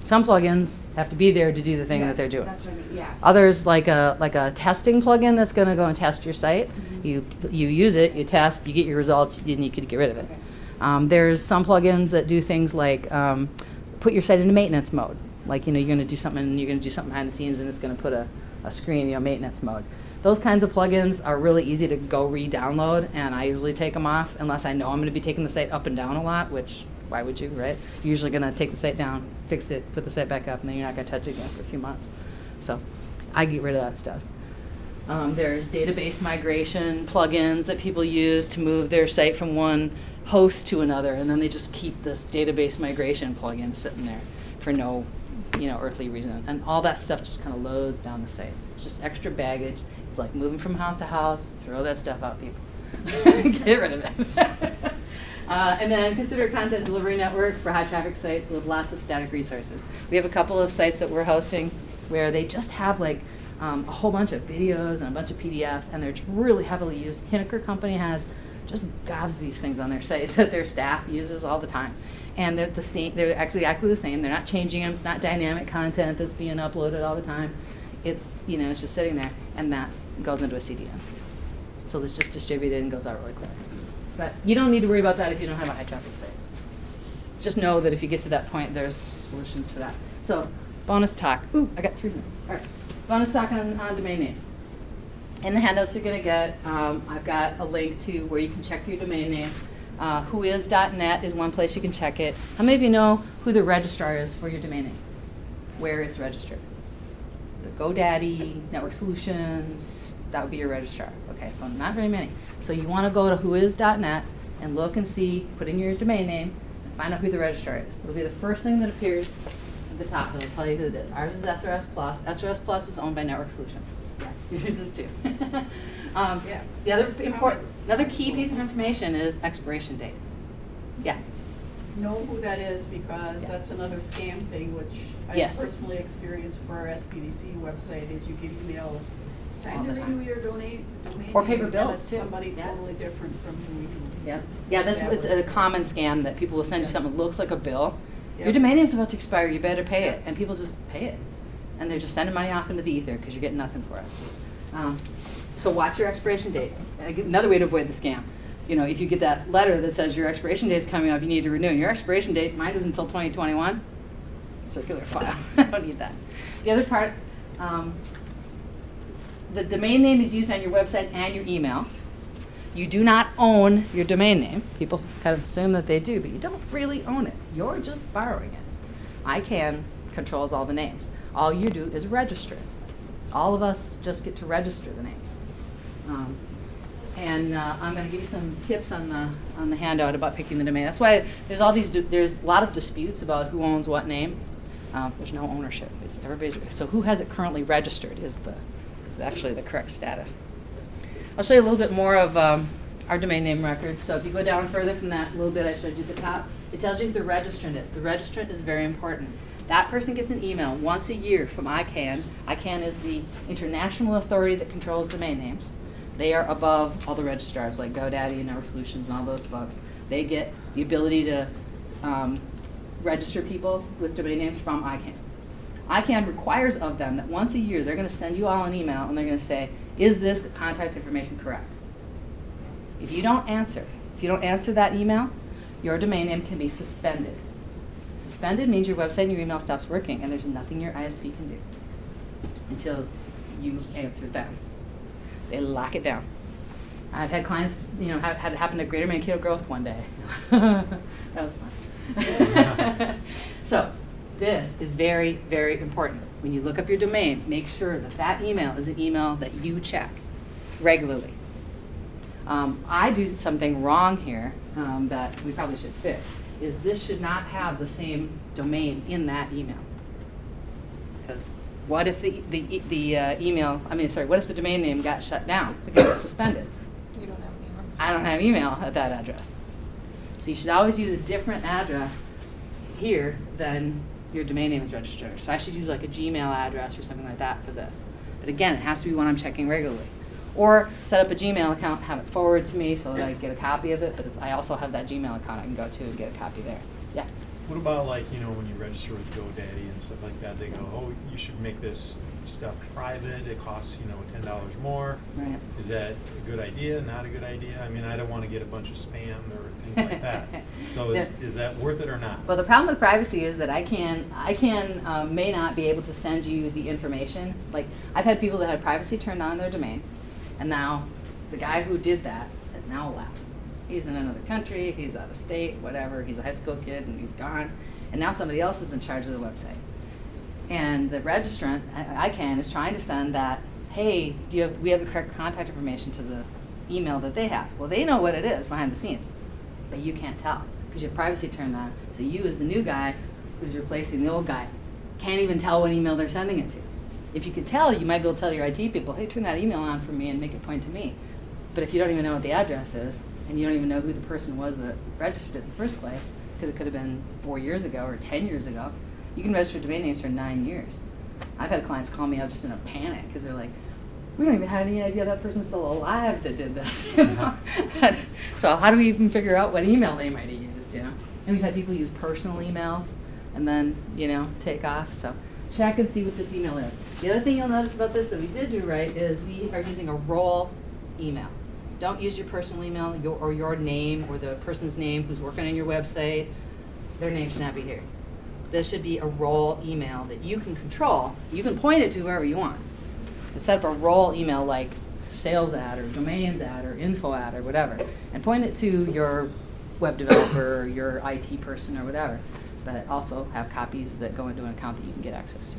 Some plugins have to be there to do the thing that they're doing. That's what I mean, yes. Others, like a testing plugin that's going to go and test your site, you use it, you test, you get your results, then you could get rid of it. Okay. There's some plugins that do things like put your site into maintenance mode. Like, you're going to do something, and you're going to do something behind the scenes, and it's going to put a screen, maintenance mode. Those kinds of plugins are really easy to go re-download, and I usually take them off unless I know I'm going to be taking the site up and down a lot, which, why would you, right? You're usually going to take the site down, fix it, put the site back up, and then you're not going to touch it again for a few months. So I get rid of that stuff. There's database migration plugins that people use to move their site from one host to another, and then they just keep this database migration plugin sitting there for no earthly reason. And all that stuff just kind of loads down the site. It's just extra baggage. It's like moving from house to house. Throw that stuff out, people. Get rid of it. And then consider a content delivery network for high traffic sites with lots of static resources. We have a couple of sites that we're hosting where they just have a whole bunch of videos and a bunch of PDFs, and they're really heavily used. Hinneker Company has just gobs these things on their site that their staff uses all the time. And they're the same. They're actually exactly the same. They're not changing them. It's not dynamic content that's being uploaded all the time. It's it's just sitting there, and that goes into a CDN. So it's just distributed and goes out really quick. But you don't need to worry about that if you don't have a high traffic site. Just know that if you get to that point, there's solutions for that. So bonus talk. Ooh, I got 3 minutes. All right. Bonus talk on domain names. In the handouts you're going to get, I've got a link to where you can check your domain name. Whois.net is one place you can check it. How many of you know who the registrar is for your domain name? Where it's registered? The GoDaddy, Network Solutions, That would be your registrar. Okay, so not very many. So you want to go to whois.net and look and see, put in your domain name, and find out who the registrar is. It'll be the first thing that appears at the top. It'll tell you who it is. Ours is SRS Plus. SRS Plus is owned by Network Solutions. Yeah, yours is too. The other another key piece of information is expiration date. Yeah. Know who that is, because that's another scam thing, which I Yes. personally experienced for our SPDC website, is you get emails, it's time All to the time. renew your domain Or paper name, and bills, it's too. somebody Yeah. totally different from who you. Yeah, it's a common scam that people will send you something that looks like a bill. Yeah. Your domain name's about to expire, you better pay it. And people just pay it. And they're just sending money off into the ether because you're getting nothing for it. So watch your expiration date. Another way to avoid the scam. You know, if you get that letter that says your expiration date is coming up, you need to renew. Your expiration date, mine is until 2021. Circular file. I don't need that. The other part, the domain name is used on your website and your email. You do not own your domain name. People kind of assume that they do, but you don't really own it. You're just borrowing it. ICANN controls all the names. All you do is register it. All of us just get to register the names. I'm going to give you some tips on the handout about picking the domain. That's why there's all these. There's a lot of disputes about who owns what name. There's no ownership. So who has it currently registered is actually the correct status. I'll show you a little bit more of our domain name records. So if you go down further from that little bit I showed you at the top, it tells you who the registrant is. The registrant is very important. That person gets an email once a year from ICANN. ICANN is the international authority that controls domain names. They are above all the registrars like GoDaddy and Network Solutions and all those folks. They get the ability to register people with domain names from ICANN. ICANN requires of them that once a year they're going to send you all an email and they're going to say, is this contact information correct? If you don't answer that email, your domain name can be suspended. Suspended means your website and your email stops working and there's nothing your ISP can do until you answer them. They lock it down. I've had clients, had it happen to Greater Mankato Growth one day. That was fun. So this is very, very important. When you look up your domain, make sure that email is an email that you check regularly. I do something wrong here that we probably should fix, is this should not have the same domain in that email. Because what if what if the domain name got shut down, it got suspended? You don't have an email. I don't have email at that address. So you should always use a different address here than your domain name is registered. So I should use like a Gmail address or something like that for this. But again, it has to be one I'm checking regularly. Or set up a Gmail account, have it forwarded to me so that I get a copy of it, but I also have that Gmail account I can go to and get a copy there. Yeah? What about when you register with GoDaddy and stuff like that, they go, oh, you should make this stuff private, it costs, $10 more. Right. Is that a good idea, not a good idea? I mean, I don't want to get a bunch of spam or things like that. So is that worth it or not? Well, the problem with privacy is that ICANN may not be able to send you the information. Like, I've had people that had privacy turned on their domain, and now the guy who did that has now left. He's in another country, he's out of state, whatever, he's a high school kid and he's gone. And now somebody else is in charge of the website. And the registrant, ICANN, is trying to send that, hey, we have the correct contact information to the email that they have. Well, they know what it is behind the scenes, but you can't tell because you have privacy turned on. So you, as the new guy who's replacing the old guy, can't even tell what email they're sending it to. If you could tell, you might be able to tell your IT people, hey, turn that email on for me and make it point to me. But if you don't even know what the address is, and you don't even know who the person was that registered it in the first place, because it could have been 4 years ago or 10 years ago, you can register domain names for 9 years. I've had clients call me out just in a panic because they're like, we don't even have any idea that person's still alive that did this. So how do we even figure out what email they might have used, And we've had people use personal emails and then, take off. So check and see what this email is. The other thing you'll notice about this that we did do right is we are using a role email. Don't use your personal email or your name or the person's name who's working on your website. Their name should not be here. This should be a role email that you can control. You can point it to whoever you want. And set up a role email like sales ad or domains ad or info ad or whatever. And point it to your web developer or your IT person or whatever. But also have copies that go into an account that you can get access to.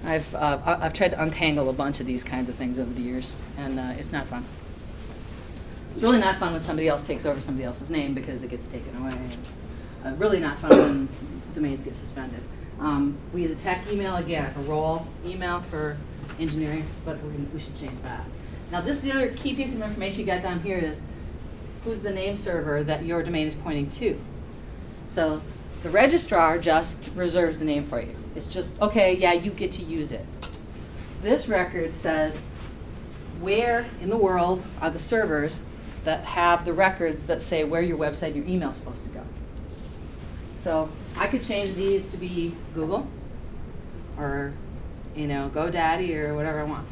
I've tried to untangle a bunch of these kinds of things over the years, and it's not fun. It's really not fun when somebody else takes over somebody else's name because it gets taken away. And, really not fun when domains get suspended. We use a tech email again, a role email for engineering, but we should change that. Now this is the other key piece of information you got down here is who's the name server that your domain is pointing to. So the registrar just reserves the name for you. It's just, okay, yeah, you get to use it. This record says where in the world are the servers that have the records that say where your website and your email is supposed to go. So I could change these to be Google or GoDaddy or whatever I want.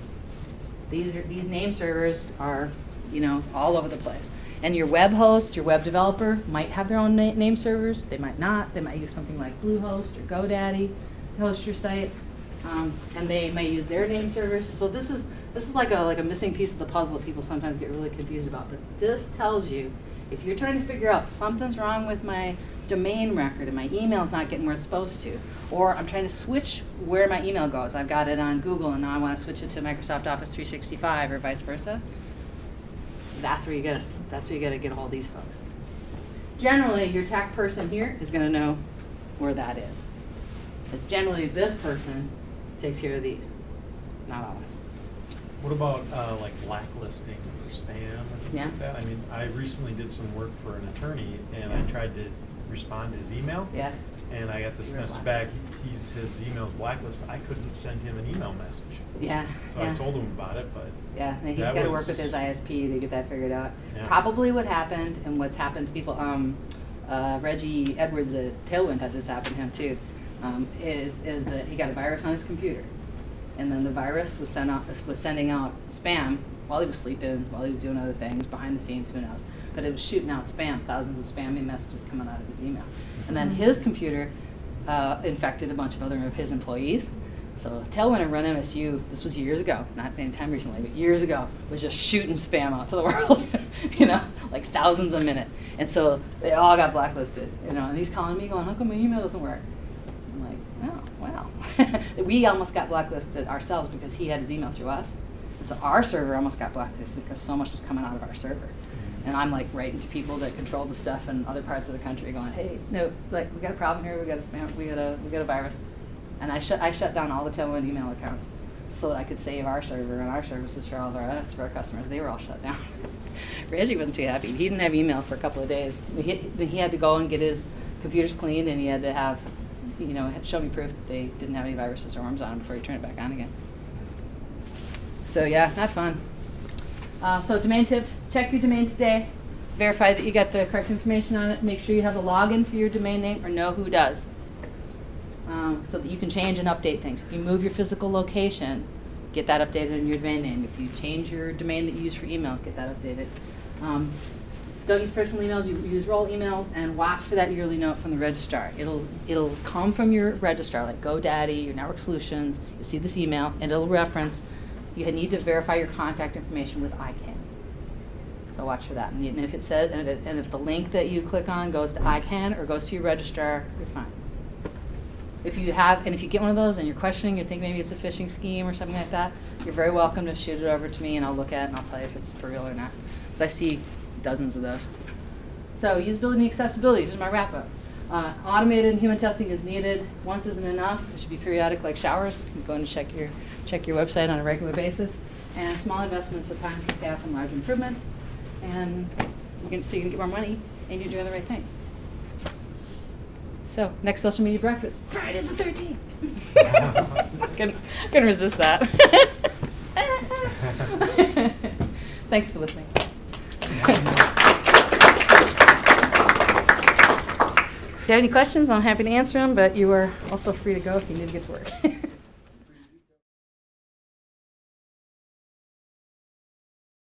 These name servers are all over the place. And your web host, your web developer might have their own name servers. They might not. They might use something like Bluehost or GoDaddy to host your site, and they may use their name servers. So this is like a missing piece of the puzzle that people sometimes get really confused about. But this tells you if you're trying to figure out something's wrong with my domain record and my email's not getting where it's supposed to, or I'm trying to switch where my email goes. I've got it on Google and now I want to switch it to Microsoft Office 365 or vice versa. That's where you got to get a hold of these folks. Generally, your tech person here is going to know where that is. Because generally, this person takes care of these, not always. What about like blacklisting or spam or things Yeah. like that? I mean, I recently did some work for an attorney, and I tried to respond to his email. Yeah. And I got this message back. His email's blacklisted. I couldn't send him an email message. Yeah. So I told him about it, but yeah, and he's got to work with his ISP to get that figured out. Yeah. Probably what happened, and what's happened to people, Reggie Edwards at Tailwind had this happen to him too, is that he got a virus on his computer, and then the virus was sending out spam while he was sleeping, while he was doing other things behind the scenes, who knows. But it was shooting out spam, thousands of spammy messages coming out of his email. And then his computer infected a bunch of other of his employees. So Tailwind and Run MSU, this was years ago, not anytime recently, but years ago, was just shooting spam out to the world, like thousands a minute. And so they all got blacklisted, and he's calling me going, how come my email doesn't work? I'm like, oh, well. We almost got blacklisted ourselves because he had his email through us. And so our server almost got blacklisted because so much was coming out of our server. And I'm like writing to people that control the stuff in other parts of the country going, hey, no, like we got a problem here, we got a spam, we got a virus. And I shut down all the Tailwind email accounts so that I could save our server and our services for all of our customers. They were all shut down. Reggie wasn't too happy. He didn't have email for a couple of days. He had to go and get his computers cleaned, and he had to have, show me proof that they didn't have any viruses or worms on them before he turned it back on again. So yeah, not fun. So domain tips, check your domain today. Verify that you got the correct information on it. Make sure you have a login for your domain name or know who does. So that you can change and update things. If you move your physical location, get that updated in your domain name. If you change your domain that you use for emails, get that updated. Don't use personal emails, you use role emails, and watch for that yearly note from the registrar. It'll come from your registrar, like GoDaddy, your Network Solutions. You'll see this email, and it'll reference, you need to verify your contact information with ICANN. So watch for that. And if it says, and if the link that you click on goes to ICANN or goes to your registrar, you're fine. If you get one of those and you're questioning, you think maybe it's a phishing scheme or something like that, you're very welcome to shoot it over to me and I'll look at it and I'll tell you if it's for real or not. Because I see dozens of those. So usability and accessibility, here's my wrap up. Automated and human testing is needed. Once isn't enough. It should be periodic like showers. You can go and check your website on a regular basis. And small investments of time can pay off in large improvements. And so you can get more money and you're doing the right thing. So, next social media breakfast, Friday the 13th. Couldn't resist that. Thanks for listening. If you have any questions, I'm happy to answer them, but you are also free to go if you need to get to work.